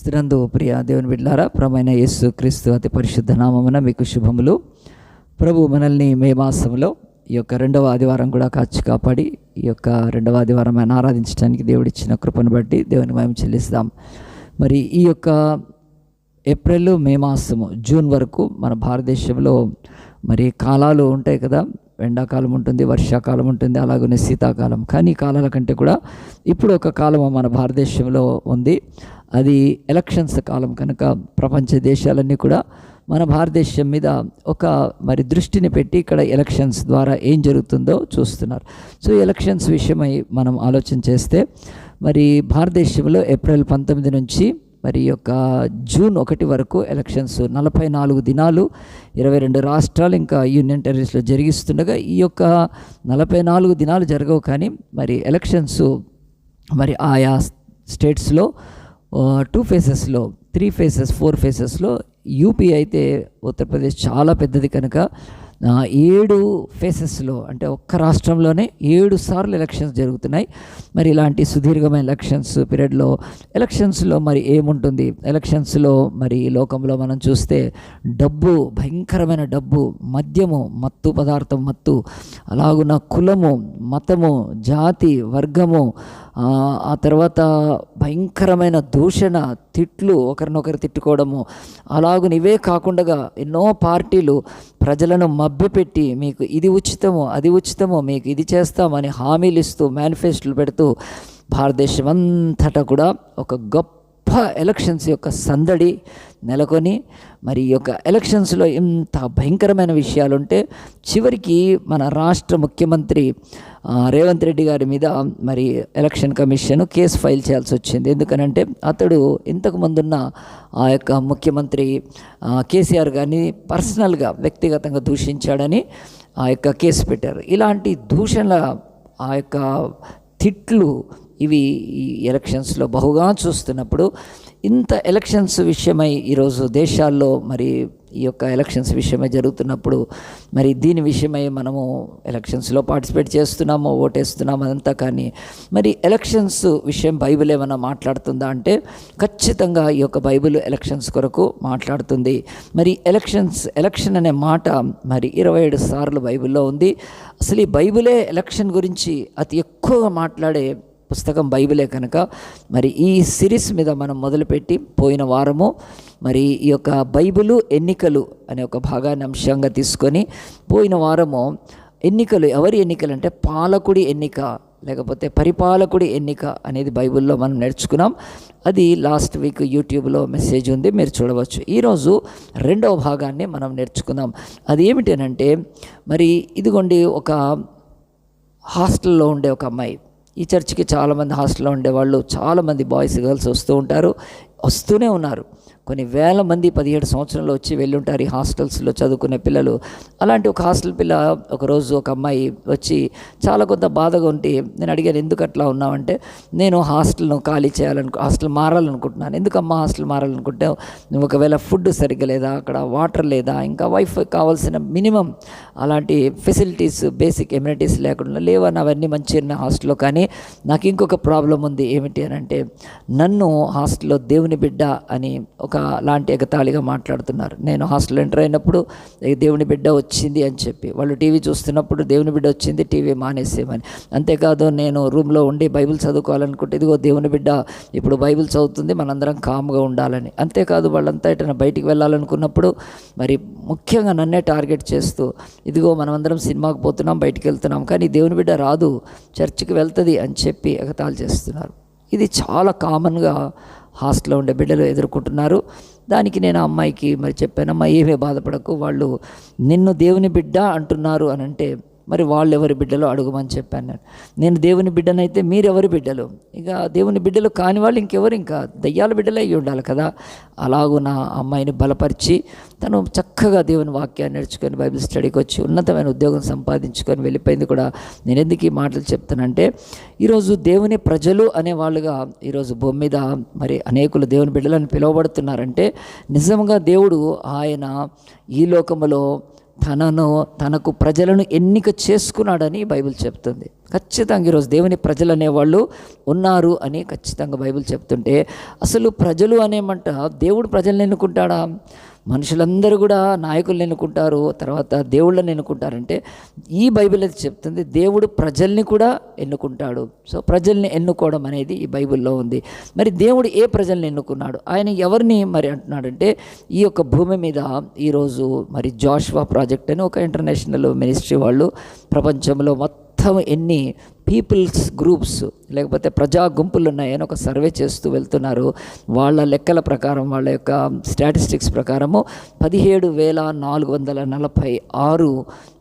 క్రీస్తునందు ప్రియ దేవుని బిడ్డలారా, ప్రభువైన యేసు క్రీస్తు అతి పరిశుద్ధ నామమున మీకు శుభములు. ప్రభు మనల్ని మే మాసంలో ఈ యొక్క రెండవ ఆదివారం కూడా కాపాడి ఈ యొక్క రెండవ ఆదివారం ఆయన ఆరాధించడానికి దేవుడిచ్చిన కృపను బట్టి దేవుని మహిమ చెల్లిస్తాం. మరి ఈ యొక్క ఏప్రిల్ మే మాసము జూన్ వరకు మన భారతదేశంలో మరి కాలాలు ఉంటాయి కదా. ఎండాకాలం ఉంటుంది, వర్షాకాలం ఉంటుంది, అలాగనే శీతాకాలం. కానీ ఈ కాలాల కంటే కూడా ఇప్పుడు ఒక కాలం మన భారతదేశంలో ఉంది. అది ఎలక్షన్స్ కాలం కనుక ప్రపంచ దేశాలన్నీ కూడా మన భారతదేశం మీద ఒక మరి దృష్టిని పెట్టి ఇక్కడ ఎలక్షన్స్ ద్వారా ఏం జరుగుతుందో చూస్తున్నారు. సో ఎలక్షన్స్ విషయమై మనం ఆలోచన చేస్తే మరి భారతదేశంలో ఏప్రిల్ 19 నుంచి మరి యొక్క జూన్ 1 వరకు ఎలక్షన్స్ 44 దినాలు 22 రాష్ట్రాలు ఇంకా యూనియన్ టెరిటరీస్లో జరిగిస్తుండగా ఈ యొక్క 44 దినాలు జరగవు. కానీ మరి ఎలక్షన్స్ మరి ఆయా స్టేట్స్లో 2 ఫేజెస్లో 3 ఫేజెస్ 4 ఫేజెస్లో యూపీ అయితే ఉత్తరప్రదేశ్ చాలా పెద్దది కనుక 7 ఫేసెస్లో అంటే ఒక్క రాష్ట్రంలోనే 7 సార్లు ఎలక్షన్స్ జరుగుతున్నాయి. మరి ఇలాంటి సుదీర్ఘమైన ఎలక్షన్స్ పీరియడ్లో ఎలక్షన్స్లో మరి ఏముంటుంది? ఎలక్షన్స్లో మరి లోకంలో మనం చూస్తే డబ్బు, భయంకరమైన డబ్బు, మద్యము, మత్తు పదార్థం మత్తు, అలాగున్న కులము, మతము, జాతి, వర్గము, ఆ తర్వాత భయంకరమైన దూషణ, తిట్లు, ఒకరినొకరు తిట్టుకోవడము, అలాగున ఇవే కాకుండా ఎన్నో పార్టీలు ప్రజలను మభ్యపెట్టి మీకు ఇది ఉచితము, అది ఉచితము, మీకు ఇది చేస్తామని హామీలు ఇస్తూ మేనిఫెస్టోలు పెడుతూ భారతదేశం అంతటా కూడా ఒక గొప్ప ఎలక్షన్స్ యొక్క సందడి నెలకొని మరి ఈ యొక్క ఎలక్షన్స్లో ఎంత భయంకరమైన విషయాలుంటే చివరికి మన రాష్ట్ర ముఖ్యమంత్రి రేవంత్ రెడ్డి గారి మీద మరి ఎలక్షన్ కమిషన్ కేసు ఫైల్ చేయాల్సి వచ్చింది. ఎందుకనంటే అతడు ఇంతకు ముందున్న ఆ యొక్క ముఖ్యమంత్రి కేసీఆర్ గారిని పర్సనల్గా వ్యక్తిగతంగా దూషించాడని ఆ యొక్క కేసు పెట్టారు. ఇలాంటి దూషణల ఆ యొక్క తిట్లు ఇవి ఈ ఎలక్షన్స్లో బహుగా చూస్తున్నప్పుడు ఇంత ఎలక్షన్స్ విషయమై ఈరోజు దేశాల్లో మరి ఈ యొక్క ఎలక్షన్స్ విషయమై జరుగుతున్నప్పుడు మరి దీని విషయమై మనము ఎలక్షన్స్లో పార్టిసిపేట్ చేస్తున్నాము, ఓటేస్తున్నాము అదంతా. కానీ మరి ఎలక్షన్స్ విషయం బైబిల్ ఏమైనా మాట్లాడుతుందా అంటే ఖచ్చితంగా ఈ యొక్క బైబిల్ ఎలక్షన్స్ కొరకు మాట్లాడుతుంది. మరి ఎలక్షన్ అనే మాట మరి 27 సార్లు బైబిల్లో ఉంది. అసలు ఈ బైబిలే ఎలక్షన్ గురించి అతి ఎక్కువగా మాట్లాడే పుస్తకం బైబిలే కనుక మరి ఈ సిరీస్ మీద మనం మొదలుపెట్టి పోయిన వారము మరి ఈ యొక్క బైబిలు ఎన్నికలు అనే ఒక భాగాన్ని అంశంగా తీసుకొని పోయిన వారము ఎన్నికలు, ఎవరి ఎన్నికలు అంటే పాలకుడి ఎన్నిక లేకపోతే పరిపాలకుడి ఎన్నిక అనేది బైబిల్లో మనం నేర్చుకున్నాం. అది లాస్ట్ వీక్ యూట్యూబ్లో మెసేజ్ ఉంది, మీరు చూడవచ్చు. ఈరోజు 2వ భాగాన్ని మనం నేర్చుకుందాం. అది ఏమిటనంటే మరి ఇదిగోండి, ఒక హాస్టల్లో ఉండే ఒక అమ్మాయి. ఈ చర్చికి చాలామంది హాస్టల్లో ఉండేవాళ్ళు, చాలామంది బాయ్స్ గర్ల్స్ వస్తూనే ఉన్నారు. కొన్ని వేల మంది 17 సంవత్సరంలో వచ్చి వెళ్ళుంటారు ఈ హాస్టల్స్లో చదువుకునే పిల్లలు. అలాంటి ఒక హాస్టల్ పిల్ల ఒకరోజు ఒక అమ్మాయి వచ్చి చాలా కొంత బాధగా ఉంటే నేను అడిగాను, ఎందుకు అట్లా ఉన్నావంటే నేను హాస్టల్ను ఖాళీ హాస్టల్ మారాలనుకుంటున్నాను. ఎందుకమ్మా హాస్టల్ మారాలనుకుంటావు? నువ్వు ఒకవేళ ఫుడ్ సరిగ్గా లేదా, అక్కడ వాటర్ లేదా, ఇంకా వైఫై కావాల్సిన మినిమం అలాంటి ఫెసిలిటీస్, బేసిక్ ఎమ్యూనిటీస్ లేకుండా లేవని అవన్నీ మంచిగా హాస్టల్లో. కానీ నాకు ఇంకొక ప్రాబ్లం ఉంది. ఏమిటి అని అంటే నన్ను హాస్టల్లో దేవుని బిడ్డ అని ఒక లాంటి ఎగతాళిగా మాట్లాడుతున్నారు. నేను హాస్టల్ ఎంటర్ అయినప్పుడు దేవుని బిడ్డ వచ్చింది అని చెప్పి, వాళ్ళు టీవీ చూస్తున్నప్పుడు దేవుని బిడ్డ వచ్చింది టీవీ మానేసేమని. అంతేకాదు నేను రూమ్లో ఉండి బైబిల్ చదువుకోవాలనుకుంటే ఇదిగో దేవుని బిడ్డ ఇప్పుడు బైబిల్ చదువుతుంది, మనందరం కామ్గా ఉండాలని. అంతేకాదు వాళ్ళంతా ఎటైనా బయటికి వెళ్ళాలనుకున్నప్పుడు మరి ముఖ్యంగా నన్నే టార్గెట్ చేస్తూ ఇదిగో మనమందరం సినిమాకి పోతున్నాం, బయటికి వెళ్తున్నాం, కానీ దేవుని బిడ్డ రాదు, చర్చికి వెళ్తుంది అని చెప్పి ఎగతాళి చేస్తున్నారు. ఇది చాలా కామన్గా హాస్టల్లో ఉండే బిడ్డలు ఎదుర్కొంటున్నారు. దానికి నేను ఆ అమ్మాయికి మరి చెప్పాను, అమ్మాయి ఏమీ బాధపడకు, వాళ్ళు నిన్ను దేవుని బిడ్డ అంటున్నారు అని అంటే మరి వాళ్ళు ఎవరి బిడ్డలో అడుగుమని చెప్పాను. నేను దేవుని బిడ్డనైతే మీరెవరి బిడ్డలు? ఇక దేవుని బిడ్డలు కాని వాళ్ళు ఇంకెవరు? ఇంకా దయ్యాల బిడ్డలే అయ్యి ఉండాలి కదా. అలాగూ నా అమ్మాయిని బలపరిచి తను చక్కగా దేవుని వాక్యాన్ని నేర్చుకొని బైబిల్ స్టడీకి వచ్చి ఉన్నతమైన ఉద్యోగం సంపాదించుకొని వెళ్ళిపోయింది కూడా. నేను ఎందుకు ఈ మాటలు చెప్తానంటే ఈరోజు దేవుని ప్రజలు అనేవాళ్ళుగా ఈరోజు భూమి మీద మరి అనేకులు దేవుని బిడ్డలని పిలువబడుతున్నారంటే నిజంగా దేవుడు ఆయన ఈ లోకములో తనకు ప్రజలను ఎన్నిక చేసుకున్నాడని బైబిల్ చెప్తుంది. ఖచ్చితంగా ఈరోజు దేవుని ప్రజలు అనేవాళ్ళు ఉన్నారు అని ఖచ్చితంగా బైబిల్ చెప్తుంటే, అసలు ప్రజలు అనేమంట దేవుడు ప్రజల్ని ఎన్నుకుంటాడా? మనుషులందరూ కూడా నాయకులను ఎన్నుకుంటారు, తర్వాత దేవుళ్ళని ఎన్నుకుంటారంటే ఈ బైబిల్ అయితే చెప్తుంది దేవుడు ప్రజల్ని కూడా ఎన్నుకుంటాడు. సో ప్రజల్ని ఎన్నుకోవడం అనేది ఈ బైబిల్లో ఉంది. మరి దేవుడు ఏ ప్రజల్ని ఎన్నుకున్నాడు, ఆయన ఎవరిని మరి అంటున్నాడంటే, ఈ యొక్క భూమి మీద ఈరోజు మరి జాషువా ప్రాజెక్ట్ అని ఒక ఇంటర్నేషనల్ మినిస్ట్రీ వాళ్ళు ప్రపంచంలో మొత్తం ఎన్ని పీపుల్స్ గ్రూప్స్ లేకపోతే ప్రజా గుంపులు ఉన్నాయని ఒక సర్వే చేస్తూ వెళ్తున్నారు. వాళ్ళ లెక్కల ప్రకారం, వాళ్ళ యొక్క స్టాటిస్టిక్స్ ప్రకారము 17,446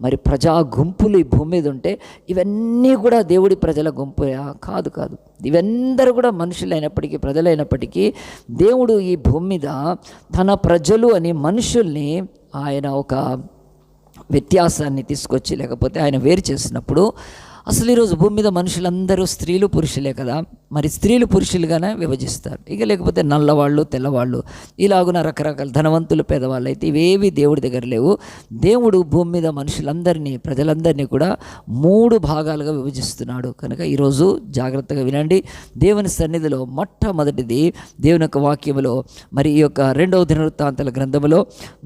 మరి ప్రజా గుంపులు ఈ భూమి మీద ఉంటే, ఇవన్నీ కూడా దేవుడి ప్రజల గుంపు కాదు. ఇవందరూ కూడా మనుషులైనప్పటికీ, ప్రజలైనప్పటికీ దేవుడు ఈ భూమి మీద తన ప్రజలు అని మనుషుల్ని ఆయన ఒక వ్యత్యాసాన్ని తీసుకొచ్చి, లేకపోతే ఆయన వేరు చేసినప్పుడు, అసలు ఈరోజు భూమి మీద మనుషులందరూ స్త్రీలు పురుషులే కదా, మరి స్త్రీలు పురుషులుగానే విభజిస్తారు. ఇక లేకపోతే నల్లవాళ్ళు తెల్లవాళ్ళు ఇలాగున రకరకాల ధనవంతులు పేదవాళ్ళు అయితే ఇవేవి దేవుడి దగ్గర లేవు. దేవుడు భూమి మీద మనుషులందరినీ, ప్రజలందరినీ కూడా 3 భాగాలుగా విభజిస్తున్నాడు. కనుక ఈరోజు జాగ్రత్తగా వినండి. దేవుని సన్నిధిలో మొట్టమొదటిది దేవుని యొక్క వాక్యములో, మరి ఈ యొక్క 2వ దినవృత్తాంతాల గ్రంథములో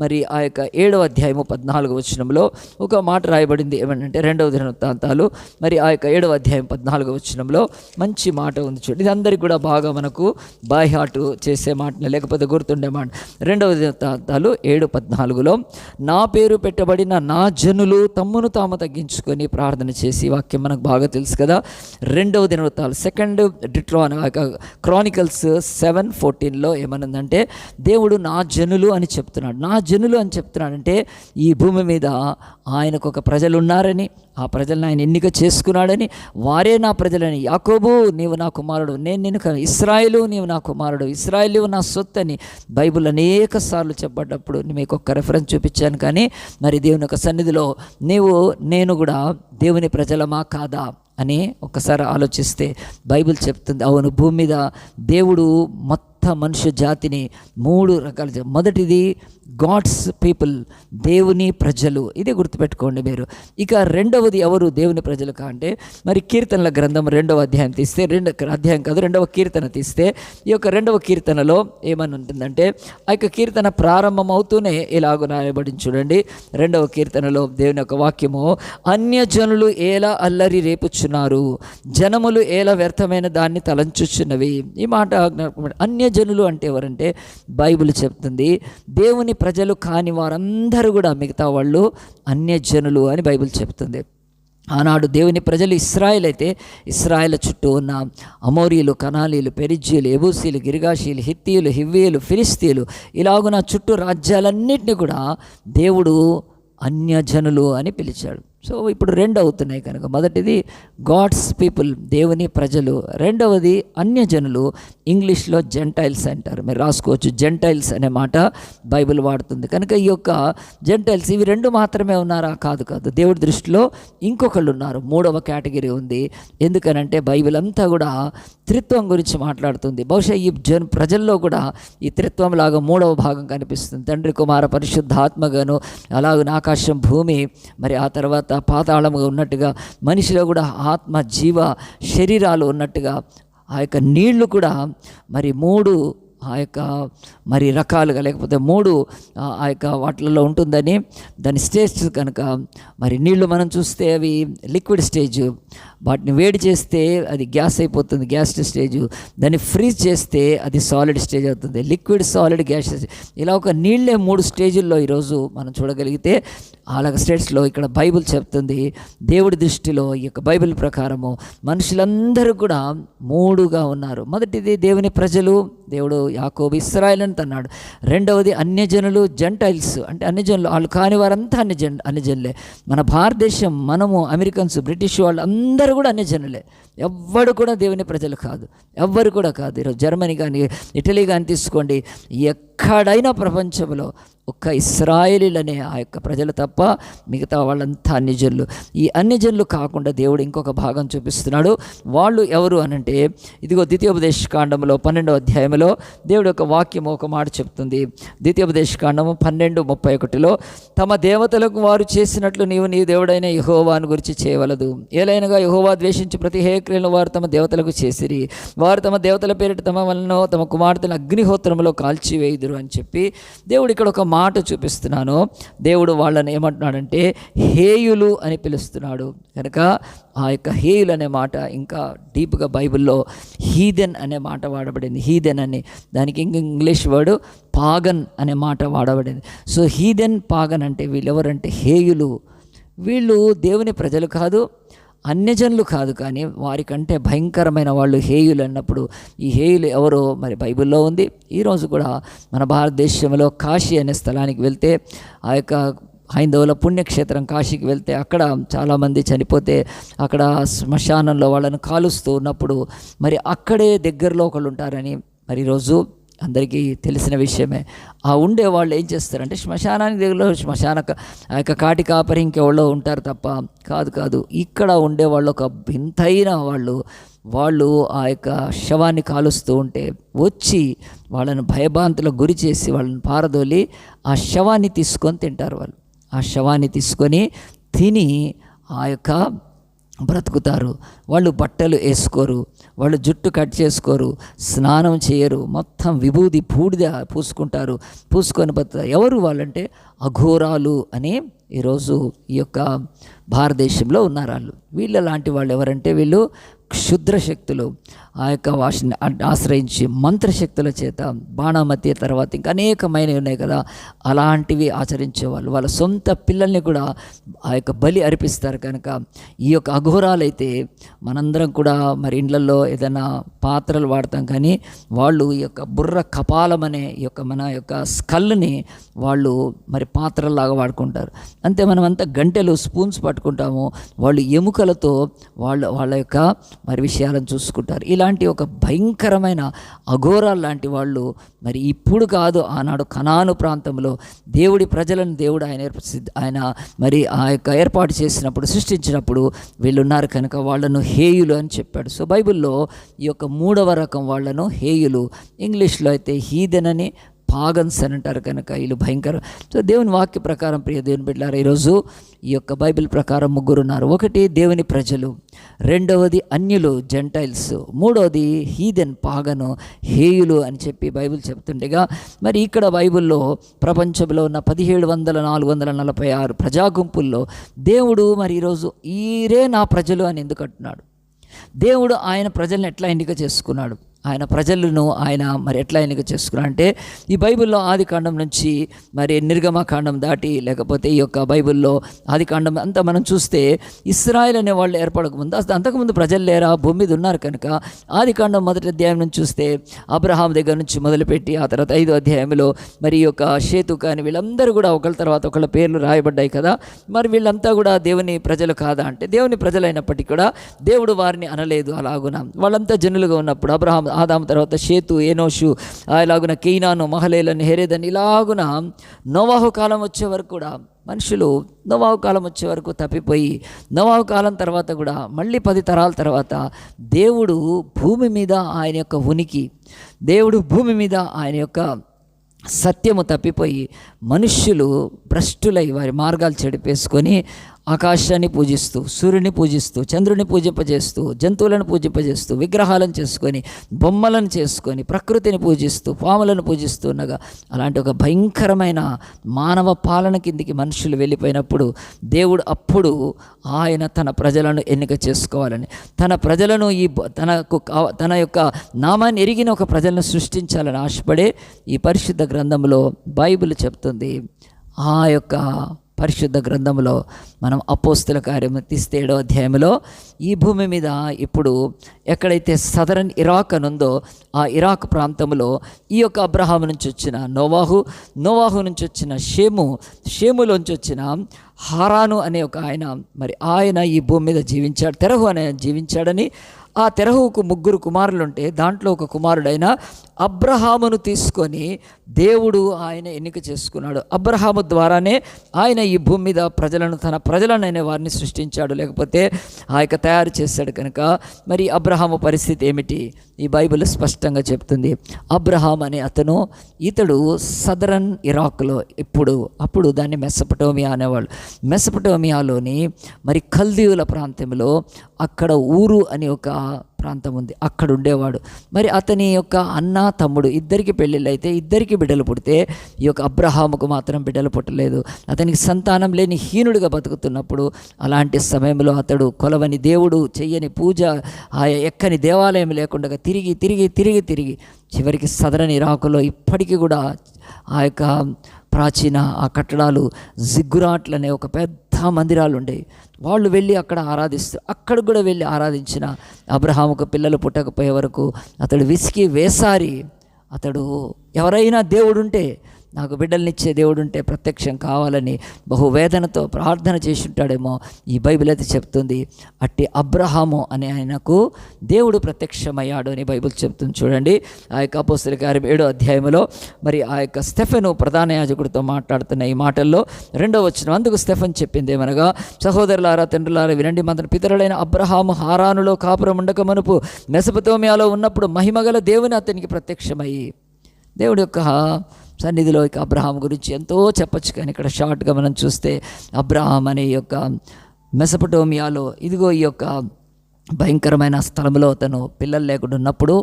మరి ఆ యొక్క 7వ అధ్యాయము 14వ వచనంలో ఒక మాట రాయబడింది. ఏమంటే 2వ దినవృత్తాంతాలు మరి ఆ యొక్క 7వ అధ్యాయం 14వ వచనంలో మంచి మాట ఉంది చూడండి. ఇది అందరికీ కూడా బాగా మనకు బై హార్ట్ చేసే మాట, లేకపోతే గుర్తుండే మాట. 2వ దినవృత్తాంతాలు 7:14లో, నా పేరు పెట్టబడిన నా జనులు తమ్మును తాము తగ్గించుకొని ప్రార్థన చేసి, వాక్యం మనకు బాగా తెలుసు కదా. 2వ దినవృత్తాలు 2nd క్రానికల్స్ 7:14లో ఏమనుందంటే, దేవుడు నా జనులు అని చెప్తున్నాడు. నా జనులు అని చెప్తున్నాడంటే ఈ భూమి మీద ఆయనకు ఒక ప్రజలు ఉన్నారని, ఆ ప్రజలను ఆయన ఎన్నిక చేసుకున్నాడని, వారే నా ప్రజలని. యాకోబు నీవు నా కుమారుడు, నేను నిన్ను ఇశ్రాయేలు నీవు నా కుమారుడు, ఇశ్రాయేలు నా సొత్తు అని బైబిల్ అనేక సార్లు చెప్పేటప్పుడు మీకు ఒక రెఫరెన్స్ చూపించాను. కానీ మరి దేవుని యొక్క సన్నిధిలో నేను కూడా దేవుని ప్రజలమా కాదా అని ఒక్కసారి ఆలోచిస్తే బైబిల్ చెప్తుంది, అవును, భూమి మీద దేవుడు మొత్తం మనుష్య జాతిని 3 రకాల, మొదటిది గాడ్స్ పీపుల్, దేవుని ప్రజలు, ఇదే గుర్తుపెట్టుకోండి మీరు. ఇక 2వది ఎవరు దేవుని ప్రజలు అంటే, మరి కీర్తనల గ్రంథం 2వ అధ్యాయం తీస్తే, 2వ కీర్తన తీస్తే, ఈ యొక్క 2వ కీర్తనలో ఏమని ఉంటుందంటే, ఆ యొక్క కీర్తన ప్రారంభం అవుతూనే ఇలాగ రాయబడింది చూడండి. 2వ కీర్తనలో దేవుని యొక్క వాక్యము, అన్యజనులు ఏలా అల్లరి రేపుచున్నారు, జనములు ఏలా వ్యర్థమైన దాన్ని తలంచుచున్నవి. ఈ మాట అన్యజనులు అంటే ఎవరంటే బైబిల్ చెప్తుంది దేవుని ప్రజలు కాని వారందరూ కూడా మిగతా వాళ్ళు అన్యజనులు అని బైబిల్ చెప్తుంది. ఆనాడు దేవుని ప్రజలు ఇశ్రాయేల్ అయితే, ఇశ్రాయేల్ చుట్టూ ఉన్న అమోరీలు, కనాలీలు, పెరిజ్జీలు, ఎబూసీలు, గిర్గాషీలు, హిత్తీయులు, హివ్వీయులు, ఫిలిస్తీయులు ఇలాగున చుట్టూ రాజ్యాలన్నింటినీ కూడా దేవుడు అన్యజనులు అని పిలిచాడు. సో ఇప్పుడు 2 అవుతున్నాయి కనుక, మొదటిది గాడ్స్ పీపుల్, దేవుని ప్రజలు. 2వది అన్యజనులు, ఇంగ్లీష్లో జెంటైల్స్ అంటారు, మీరు రాసుకోవచ్చు. జెంటైల్స్ అనే మాట బైబిల్ వాడుతుంది. కనుక ఈ యొక్క జెంటైల్స్ ఇవి 2 మాత్రమే ఉన్నారా? కాదు. దేవుడి దృష్టిలో ఇంకొకళ్ళు ఉన్నారు, 3వ కేటగిరీ ఉంది. ఎందుకనంటే బైబిల్ అంతా కూడా త్రిత్వం గురించి మాట్లాడుతుంది. బహుశా ఈ ప్రజల్లో కూడా ఈ త్రిత్వం లాగా 3వ భాగం కనిపిస్తుంది. తండ్రి, కుమార, పరిశుద్ధాత్మగాను, అలాగే ఆకాశం, భూమి, మరి ఆ తర్వాత పాతాళముగా ఉన్నట్టుగా మనిషిలో కూడా ఆత్మ, జీవ శరీరాలు ఉన్నట్టుగా ఆ యొక్క నీళ్లు కూడా మరి 3 ఆ యొక్క మరి రకాలుగా, లేకపోతే 3 ఆ యొక్క వాటిలలో ఉంటుందని దాని స్టేజ్ కనుక, మరి నీళ్లు మనం చూస్తే అవి లిక్విడ్ స్టేజ్, వాటిని వేడి చేస్తే అది గ్యాస్ అయిపోతుంది, గ్యాస్ స్టేజ్. దాన్ని ఫ్రీజ్ చేస్తే అది సాలిడ్ స్టేజ్ అవుతుంది, లిక్విడ్, సాలిడ్, గ్యాస్. ఇలా ఒక నీళ్ళే 3 స్టేజుల్లో ఈరోజు మనం చూడగలిగితే, అలాగ స్టేట్స్లో ఇక్కడ బైబిల్ చెప్తుంది. దేవుడి దృష్టిలో ఈ యొక్క బైబిల్ ప్రకారము మనుషులందరూ కూడా 3గా ఉన్నారు. మొదటిది దేవుని ప్రజలు, దేవుడు యాకోబు ఇశ్రాయేల్ అని అన్నాడు. 2వది అన్యజనులు, జెంటైల్స్ అంటే అన్యజనులు, వాళ్ళు కాని వారంతా అన్యజనులే. మన భారతదేశం, మనము, అమెరికన్స్, బ్రిటిష్ వాళ్ళు అందరూ కూడా అన్యజనులే. ఎవ్వడు కూడా దేవుని ప్రజలు కాదు, ఎవ్వరు కూడా కాదు. ఈరోజు జర్మనీ కానీ, ఇటలీ కానీ తీసుకోండి, ఎక్కడైనా ప్రపంచంలో ఒక్క ఇశ్రాయేలీలనే ఆ యొక్క ప్రజలు తప్ప మిగతా వాళ్ళంతా అన్యజనులు. ఈ అన్యజనులు కాకుండా దేవుడు ఇంకొక భాగం చూపిస్తున్నాడు. వాళ్ళు ఎవరు అనంటే, ఇదిగో ద్వితీయోపదేశకాండంలో 12వ అధ్యాయంలో దేవుడు యొక్క వాక్యం ఒక మాట చెప్తుంది. ద్వితీయోపదేశకాండము 12:31లో, తమ దేవతలకు వారు చేసినట్లు నీవు నీ దేవుడైన యెహోవాను గురించి చేయవలదు. ఏలైనగా యెహోవా ద్వేషించి ప్రతి హేక్రియలను వారు తమ దేవతలకు చేసిరి. వారు తమ దేవతల పేరిట తమ వలన తమ కుమార్తెను అగ్నిహోత్రంలో కాల్చివేయుదురు అని చెప్పి దేవుడు ఇక్కడ ఒక మాట చూపిస్తున్నాను. దేవుడు వాళ్ళని ఏమంటున్నాడంటే హేయులు అని పిలుస్తున్నాడు. కనుక ఆ యొక్క హేయులు అనే మాట ఇంకా డీప్గా బైబిల్లో హీదెన్ అనే మాట వాడబడింది. హీదెన్ అని, దానికి ఇంగ్లీష్ వర్డ్ పాగన్ అనే మాట వాడబడింది. సో హీదెన్, పాగన్ అంటే వీళ్ళు ఎవరంటే హేయులు. వీళ్ళు దేవుని ప్రజలు కాదు, అన్యజనులు కాదు, కానీ వారికంటే భయంకరమైన వాళ్ళు హేయులు అన్నప్పుడు ఈ హేయులు ఎవరో మరి బైబిల్లో ఉంది. ఈరోజు కూడా మన భారతదేశంలో కాశీ అనే స్థలానికి వెళ్తే, ఆ యొక్క హైందవుల పుణ్యక్షేత్రం కాశీకి వెళ్తే అక్కడ చాలామంది చనిపోతే అక్కడ శ్మశానంలో వాళ్ళను కాలుస్తూ ఉన్నప్పుడు మరి అక్కడే దగ్గరలో ఒకళ్ళు ఉంటారని మరి ఈరోజు అందరికీ తెలిసిన విషయమే. ఆ ఉండే వాళ్ళు ఏం చేస్తారంటే శ్మశానానికి దగ్గరలో ఆ యొక్క కాటి కాపరి ఇంకెవాళ్ళు ఉంటారు తప్ప కాదు. ఇక్కడ ఉండేవాళ్ళు ఒక వింతైన వాళ్ళు ఆ యొక్క శవాన్ని కాలుస్తూ ఉంటే వచ్చి వాళ్ళను భయభ్రాంతులకు గురి చేసి వాళ్ళని పారదోలి ఆ శవాన్ని తీసుకొని తింటారు. వాళ్ళు ఆ శవాన్ని తీసుకొని తిని ఆ యొక్క బ్రతుకుతారు. వాళ్ళు బట్టలు వేసుకోరు, వాళ్ళు జుట్టు కట్ చేసుకోరు, స్నానం చేయరు, మొత్తం విభూది బూడిద పూసుకుంటారు, పూసుకొని బతుకుతారు. ఎవరు వాళ్ళంటే అఘోరాలు అని ఈరోజు ఈ యొక్క భారతదేశంలో ఉన్నారు. వీళ్ళ లాంటి వాళ్ళు ఎవరంటే వీళ్ళు క్షుద్ర శక్తులు. ఆ యొక్క వాటిని ఆశ్రయించి మంత్రశక్తుల చేత బాణామతి తర్వాత ఇంకా అనేకమైనవి ఉన్నాయి కదా, అలాంటివి ఆచరించేవాళ్ళు. వాళ్ళ సొంత పిల్లల్ని కూడా ఆ యొక్క బలి అర్పిస్తారు. కనుక ఈ యొక్క అఘోరాలైతే మనందరం కూడా మరి ఇండ్లలో ఏదైనా పాత్రలు వాడతాం, కానీ వాళ్ళు ఈ యొక్క బుర్ర కపాలం అనే ఈ యొక్క మన యొక్క స్కల్ని వాళ్ళు మరి పాత్రలాగా వాడుకుంటారు. అంతే, మనం అంతా గంటెలు స్పూన్స్ పట్టుకుంటాము, వాళ్ళు ఎముకలతో వాళ్ళ యొక్క మరి విషయాలను చూసుకుంటారు. ఇలాంటి ఒక భయంకరమైన అఘోరాలు లాంటి వాళ్ళు మరి ఇప్పుడు కాదు, ఆనాడు కనాను ప్రాంతంలో దేవుడి ప్రజలను దేవుడు ఆయన మరి ఆ యొక్క ఏర్పాటు చేసినప్పుడు, సృష్టించినప్పుడు వీళ్ళున్నారు. కనుక వాళ్ళను హేయులు అని చెప్పాడు. సో బైబిల్లో ఈ యొక్క 3వ రకం వాళ్ళను హేయులు, ఇంగ్లీష్లో అయితే హీదెన్ అని, పాగన్స్ అని అంటారు. కనుక వీళ్ళు భయంకర. సో దేవుని వాక్య ప్రకారం ప్రియ దేవుని బిడ్డలారా, ఈరోజు ఈ యొక్క బైబిల్ ప్రకారం 3 ఉన్నారు. ఒకటి దేవుని ప్రజలు, రెండవది అన్యులు జెంటైల్స్, మూడవది హీదెన్ పాగను హేయులు అని చెప్పి బైబిల్ చెప్తుండగా, మరి ఇక్కడ బైబిల్లో ప్రపంచంలో ఉన్న 17,446 ప్రజాగుంపుల్లో దేవుడు మరి ఈరోజు ఈరే నా ప్రజలు అని ఎందుకు అంటున్నాడు? దేవుడు ఆయన ప్రజల్ని ఎట్లా ఎన్నిక చేసుకున్నాడు? ఆయన ప్రజలను ఆయన మరి ఎట్లా ఎన్నిక చేసుకున్నాడు అంటే, ఈ బైబిల్లో ఆది కాండం నుంచి మరి నిర్గమకాండం దాటి, లేకపోతే ఈ యొక్క బైబిల్లో ఆది కాండం అంతా మనం చూస్తే ఇశ్రాయేల్ అనే వాళ్ళు ఏర్పడకముందు, అంతకుముందు ప్రజలు లేరా? భూమి మీద ఉన్నారు. కనుక ఆది కాండం 1వ అధ్యాయం నుంచి చూస్తే అబ్రహాం దగ్గర నుంచి మొదలుపెట్టి ఆ తర్వాత 5వ అధ్యాయంలో మరి ఈ యొక్క షేతు కానీ వీళ్ళందరూ కూడా ఒకళ్ళ తర్వాత ఒకళ్ళ పేర్లు రాయబడ్డాయి కదా. మరి వీళ్ళంతా కూడా దేవుని ప్రజలు కాదా అంటే, దేవుని ప్రజలైనప్పటికీ కూడా దేవుడు వారిని అనలేదు. అలాగున వాళ్ళంతా జనులుగా ఉన్నప్పుడు అబ్రహాం, ఆదాము తర్వాత షేతు, ఏనోషు, ఇలాగున కేయినాను, మహలేలను, హెరెదని, ఇలాగున నోవాహు కాలం వచ్చే వరకు కూడా మనుషులు నోవాహు కాలం వచ్చే వరకు తప్పిపోయి, నోవాహు కాలం తర్వాత కూడా మళ్ళీ 10 తరాల తర్వాత దేవుడు భూమి మీద ఆయన యొక్క ఉనికి, దేవుడు భూమి మీద ఆయన యొక్క సత్యము తప్పిపోయి మనుష్యులు భ్రష్టులై వారి మార్గాలు చెడిపేసుకొని ఆకాశాన్ని పూజిస్తూ, సూర్యుని పూజిస్తూ, చంద్రుని పూజింపజేస్తూ, జంతువులను పూజింపజేస్తూ, విగ్రహాలను చేసుకొని, బొమ్మలను చేసుకొని, ప్రకృతిని పూజిస్తూ, పాములను పూజిస్తూ ఉండగా అలాంటి ఒక భయంకరమైన మానవ పాలన కిందికి మనుషులు వెళ్ళిపోయినప్పుడు దేవుడు అప్పుడు ఆయన తన ప్రజలను ఎన్నిక చేసుకోవాలని, తన ప్రజలను తన యొక్క నామాన్ని ఎరిగిన ఒక ప్రజలను సృష్టించాలని ఆశపడే ఈ పరిశుద్ధ గ్రంథంలో బైబిల్ చెప్తుంది. ఆ యొక్క పరిశుద్ధ గ్రంథంలో మనం అపోస్తుల కార్యము తీస్తే 7వ అధ్యాయంలో ఈ భూమి మీద ఇప్పుడు ఎక్కడైతే సదరన్ ఇరాక్ అనుందో ఆ ఇరాక్ ప్రాంతంలో ఈ యొక్క అబ్రహాము నుంచి వచ్చిన నోవాహు నుంచి వచ్చిన షేములోంచి వచ్చిన హారాను అనే ఒక ఆయన ఈ భూమి మీద జీవించాడు. తెరహు అనే జీవించాడని, ఆ తెరహుకు 3 కుమారులు ఉంటే దాంట్లో ఒక కుమారుడైన అబ్రహామును తీసుకొని దేవుడు ఆయన ఎన్నిక చేసుకున్నాడు. అబ్రహాము ద్వారానే ఆయన ఈ భూమి మీద తన ప్రజలను వారిని సృష్టించాడు, లేకపోతే ఆ యొక్క తయారు చేశాడు. కనుక మరి అబ్రహాము పరిస్థితి ఏమిటి? ఈ బైబిల్ స్పష్టంగా చెప్తుంది. అబ్రహాం అనే ఇతడు సదరన్ ఇరాక్లో, అప్పుడు దాన్ని మెసపటోమియా అనేవాళ్ళు. మెసపటోమియాలోని మరి కల్దీయుల ప్రాంతంలో అక్కడ ఊరు అని ఒక ప్రాంతం ఉంది, అక్కడ ఉండేవాడు. మరి అతని యొక్క అన్న తమ్ముడు ఇద్దరికి పెళ్ళిళ్ళు అయితే ఇద్దరికి బిడ్డలు పుడితే ఈ యొక్క అబ్రహాముకు మాత్రం బిడ్డలు పుట్టలేదు. అతనికి సంతానం లేని హీనుడిగా బతుకుతున్నప్పుడు అలాంటి సమయంలో అతడు కొలవని దేవుడు, చెయ్యని పూజ, ఆ ఎక్కని దేవాలయం లేకుండా తిరిగి చివరికి సదరని ఇరాకులో ఇప్పటికీ కూడా ఆ యొక్క ప్రాచీన ఆ కట్టడాలు జిగ్గురాట్లు అనే ఒక పెద్ద మందిరాలు ఉండేవి. వాళ్ళు వెళ్ళి అక్కడ కూడా వెళ్ళి ఆరాధించిన అబ్రహాముకు పిల్లలు పుట్టకపోయే వరకు అతడు విసికి వేసారి ఎవరైనా దేవుడుంటే, నాకు బిడ్డలనిచ్చే దేవుడుంటే ప్రత్యక్షం కావాలని బహువేదనతో ప్రార్థన చేసి ఉంటాడేమో ఈ బైబిల్ అయితే చెప్తుంది. అట్టి అబ్రహాము అనే ఆయనకు దేవుడు ప్రత్యక్షమయ్యాడు అని బైబిల్ చెప్తుంది. చూడండి, ఆ యొక్క అపోస్తలుల కార్యం 7వ అధ్యాయంలో మరి ఆ యొక్క స్టెఫెను ప్రధాన యాజకుడితో మాట్లాడుతున్న ఈ మాటల్లో 2వ వచనం, అందుకు స్టెఫెన్ చెప్పింది ఏమనగా, సహోదరులారా, తండ్రులారా వినండి. మన పితరులైన అబ్రహాము హారానులో కాపురం ఉండక మునుపు మెసొపొతామియాలో ఉన్నప్పుడు మహిమగల దేవుని అతనికి ప్రత్యక్షమయ్యి, దేవుడి యొక్క సన్నిధిలో ఇక అబ్రహాం గురించి ఎంతో చెప్పచ్చు, కానీ ఇక్కడ షార్ట్గా మనం చూస్తే అబ్రహాం అనే యొక్క మెసొపొతామియాలో ఇదిగో ఈ యొక్క భయంకరమైన స్థలంలో అతను పిల్లలు లేకుండా ఉన్నప్పుడు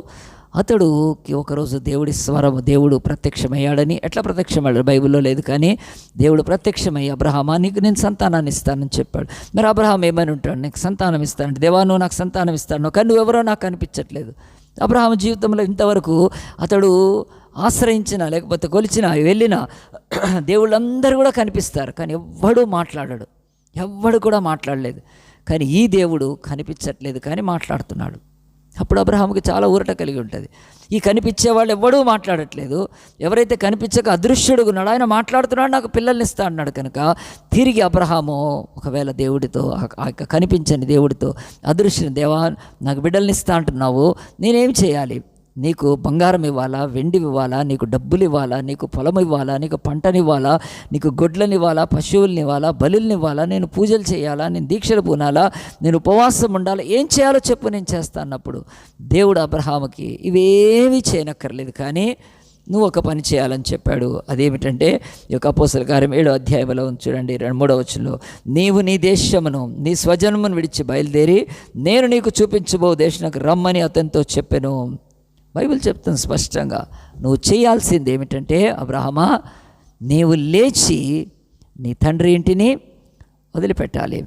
అతడుకి ఒకరోజు దేవుడు ప్రత్యక్షమయ్యాడని. ఎట్లా ప్రత్యక్షమయ్యాడు బైబిల్లో లేదు, కానీ దేవుడు ప్రత్యక్షమయ్యి అబ్రహామా నీకు నేను సంతానాన్ని ఇస్తానని చెప్పాడు. మరి అబ్రహాం ఏమని ఉంటాడు? నీకు సంతానం ఇస్తానంటే, దేవా నువ్వు నాకు సంతానం ఇస్తాను, కానీ నువ్వెవరో నాకు కనిపించట్లేదు. అబ్రహాం జీవితంలో ఇంతవరకు అతడు ఆశ్రయించిన, లేకపోతే కొలిచిన, వెళ్ళిన దేవుళ్ళందరూ కూడా కనిపిస్తారు, కానీ ఎవ్వడు కూడా మాట్లాడలేదు. కానీ ఈ దేవుడు కనిపించట్లేదు, కానీ మాట్లాడుతున్నాడు. అప్పుడు అబ్రహాముకి చాలా ఊరట కలిగి ఉంటుంది. ఈ కనిపించే వాళ్ళు ఎవ్వడూ మాట్లాడట్లేదు, ఎవరైతే కనిపించక అదృశ్యుడు ఉన్నాడో ఆయన మాట్లాడుతున్నాడు, నాకు పిల్లల్ని ఇస్తా అన్నాడు. కనుక తిరిగి అబ్రహాము ఒకవేళ దేవుడితో, ఆ యొక్క కనిపించని దేవుడితో, అదృశ్యుని, దేవా నాకు బిడ్డల్ని ఇస్తా అంటున్నావు, నేనేం చేయాలి? నీకు బంగారం ఇవ్వాలా, వెండి ఇవ్వాలా, నీకు డబ్బులు ఇవ్వాలా, నీకు పొలం ఇవ్వాలా, నీకు పంటనివ్వాలా, నీకు గొడ్లని ఇవ్వాలా, పశువుల్ని ఇవ్వాలా, బలుల్ని ఇవ్వాలా, నేను పూజలు చేయాలా, నేను దీక్షలు పూనాలా, నేను ఉపవాసం ఉండాలా, ఏం చేయాలో చెప్పు, నేను చేస్తాను అన్నప్పుడు దేవుడు అబ్రహాముకి ఇవేమీ చేయనక్కర్లేదు, కానీ నువ్వు ఒక పని చేయాలని చెప్పాడు. అదేమిటంటే ఈ యొక్క అపోస్తలుల కార్యం 7వ అధ్యాయంలో చూడండి 3వ వచనంలో, నీవు నీ దేశమును నీ స్వజన్మను విడిచి బయలుదేరి నేను నీకు చూపించబో దేశానికి రమ్మని అతనితో చెప్పాను. బైబిల్ చెప్తుంది స్పష్టంగా, నువ్వు చేయాల్సింది ఏమిటంటే, అబ్రహామా నీవు లేచి నీ తండ్రి ఇంటిని వదిలిపెట్టాలి,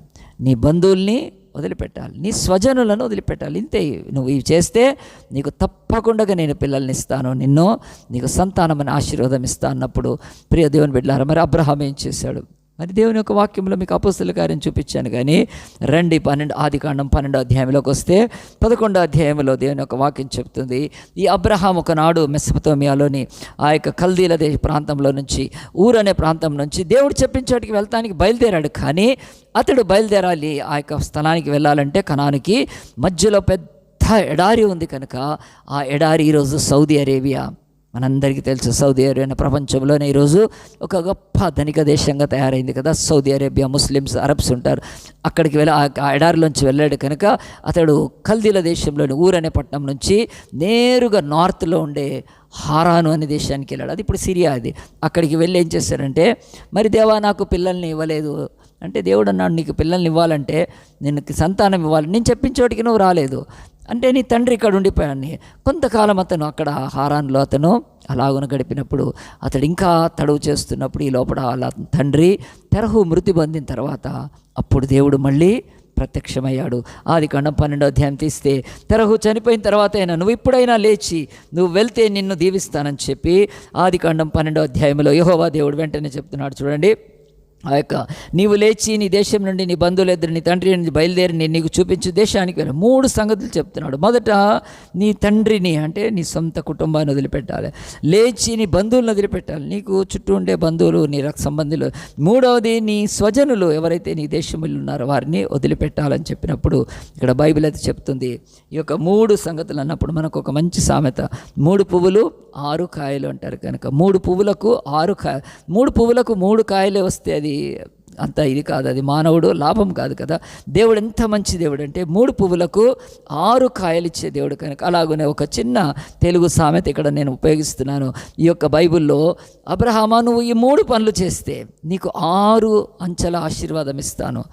నీ బంధువుల్ని వదిలిపెట్టాలి, నీ స్వజనులను వదిలిపెట్టాలి. ఇంతే, నువ్వు ఇవి చేస్తే నీకు తప్పకుండా నేను పిల్లల్ని ఇస్తాను, నీకు సంతానమని ఆశీర్వాదం ఇస్తా అన్నప్పుడు ప్రియ దేవుని బిడ్డలారా, మరి అబ్రహాం ఏం చేశాడు? మరి దేవుని యొక్క వాక్యంలో మీకు అపోస్తలుల కార్యం చూపించాను, కానీ రండి ఆదికాండం 12వ అధ్యాయంలోకి వస్తే 11వ అధ్యాయంలో దేవుని యొక్క వాక్యం చెప్తుంది. ఈ అబ్రహాం ఒకనాడు మెసొపొతామియాలోని ఆ యొక్క కల్దీల దేశ ప్రాంతంలో నుంచి, ఊరు అనే ప్రాంతం నుంచి దేవుడు చెప్పిన చోటికి వెళ్తానికి బయలుదేరాడు. కానీ అతడు బయలుదేరాలి, ఆ యొక్క స్థలానికి వెళ్ళాలంటే కనానుకి మధ్యలో పెద్ద ఎడారి ఉంది. కనుక ఆ ఎడారి ఈరోజు సౌదీ అరేబియా, మనందరికీ తెలుసు సౌదీ అరేబియా ప్రపంచంలోనే ఈరోజు ఒక గొప్ప ధనిక దేశంగా తయారైంది కదా. సౌదీ అరేబియా, ముస్లిమ్స్, అరబ్స్ ఉంటారు. అక్కడికి వెళ్ళి ఆ ఎడారిలోంచి వెళ్ళాడు. కనుక అతడు కల్దీల దేశంలోని ఊరనే పట్టణం నుంచి నేరుగా నార్త్లో ఉండే హారాను అనే దేశానికి వెళ్ళాడు. అది ఇప్పుడు సిరియా. అది అక్కడికి వెళ్ళి ఏం చేశారంటే, మరి దేవా నాకు పిల్లల్ని ఇవ్వలేదు అంటే, దేవుడు అన్నాడు నీకు పిల్లల్ని ఇవ్వాలంటే నేను సంతానం ఇవ్వాలి, నేను చెప్పిన చోటికి నువ్వు రాలేదు అంటే నీ తండ్రి ఇక్కడ ఉండిపోయాన్ని. కొంతకాలం అతను అక్కడ హారాన్లో అతను అలాగున గడిపినప్పుడు, అతడు ఇంకా తడువు చేస్తున్నప్పుడు ఈ లోపల అలా తండ్రి తెరహు మృతి పొందిన తర్వాత అప్పుడు దేవుడు మళ్ళీ ప్రత్యక్షమయ్యాడు. ఆదికాండం 12వ అధ్యాయం తీస్తే, తెరహు చనిపోయిన తర్వాత అయినా నువ్వు ఇప్పుడైనా లేచి నువ్వు వెళ్తే నిన్ను దీవిస్తానని చెప్పి ఆదికాండం 12వ అధ్యాయంలో యెహోవా దేవుడు వెంటనే చెప్తున్నాడు. చూడండి ఆ యొక్క నీవు లేచి నీ దేశం నుండి నీ బంధువులు ఎదురు నీ తండ్రి నుండి బయలుదేరి నేను నీకు చూపించు దేశానికి వెళ్ళి 3 సంగతులు చెప్తున్నాడు. మొదట నీ తండ్రిని అంటే నీ సొంత కుటుంబాన్ని వదిలిపెట్టాలి. లేచి నీ బంధువులను వదిలిపెట్టాలి, నీకు చుట్టూ ఉండే బంధువులు నీ రక్త సంబంధులు. మూడవది నీ స్వజనులు ఎవరైతే నీ దేశంలో ఉన్నారో వారిని వదిలిపెట్టాలని చెప్పినప్పుడు ఇక్కడ బైబిల్ అయితే చెప్తుంది. ఈ యొక్క 3 సంగతులు అన్నప్పుడు మనకు ఒక మంచి సామెత, 3 పువ్వులు 6 కాయలు అంటారు కనుక 3 పువ్వులకు 6 కాయలు, 3 పువ్వులకు 3 కాయలే వస్తే అది అంత ఇది కాదు, అది మానవుడు లాభం కాదు కదా. దేవుడు ఎంత మంచి దేవుడు అంటే 3 పువ్వులకు 6 కాయలు ఇచ్చే దేవుడు కనుక. అలాగనే ఒక చిన్న తెలుగు సామెత ఇక్కడ నేను ఉపయోగిస్తున్నాను ఈ యొక్క బైబిల్లో. అబ్రహామా, నువ్వు ఈ 3 పనులు చేస్తే నీకు 6 అంచెల ఆశీర్వాదం ఇస్తాను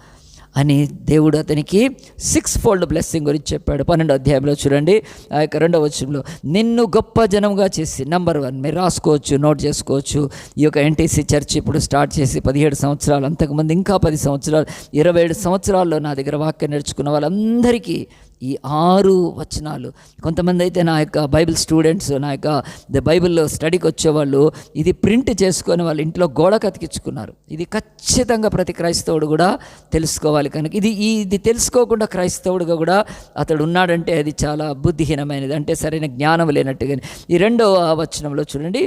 అని దేవుడు అతనికి 6 ఫోల్డ్ బ్లెస్సింగ్ గురించి చెప్పాడు. 12వ అధ్యాయంలో చూడండి, ఆ యొక్క 2వ వచనంలో నిన్ను గొప్ప జనంగా చేసి, నెంబర్ 1 మీరు రాసుకోవచ్చు, నోట్ చేసుకోవచ్చు. ఈ యొక్క ఎన్టీసీ చర్చ్ ఇప్పుడు స్టార్ట్ చేసి 17 సంవత్సరాలు, అంతకుముందు ఇంకా 10 సంవత్సరాలు, 27 సంవత్సరాల్లో నా దగ్గర వాక్యం నేర్చుకున్న వాళ్ళందరికీ ఈ 6 వచనాలు. కొంతమంది అయితే నా యొక్క బైబిల్ స్టూడెంట్స్, నా యొక్క బైబిల్లో స్టడీకి వచ్చేవాళ్ళు ఇది ప్రింట్ చేసుకొని వాళ్ళ ఇంట్లో గోడ కతికించుకున్నారు. ఇది ఖచ్చితంగా ప్రతి క్రైస్తవుడు కూడా తెలుసుకోవాలి కనుక ఇది తెలుసుకోకుండా క్రైస్తవుడుగా కూడా అతడు ఉన్నాడంటే అది చాలా బుద్ధిహీనమైనది, అంటే సరైన జ్ఞానం లేనట్టుగా. ఈ 2వ వచనంలో చూడండి,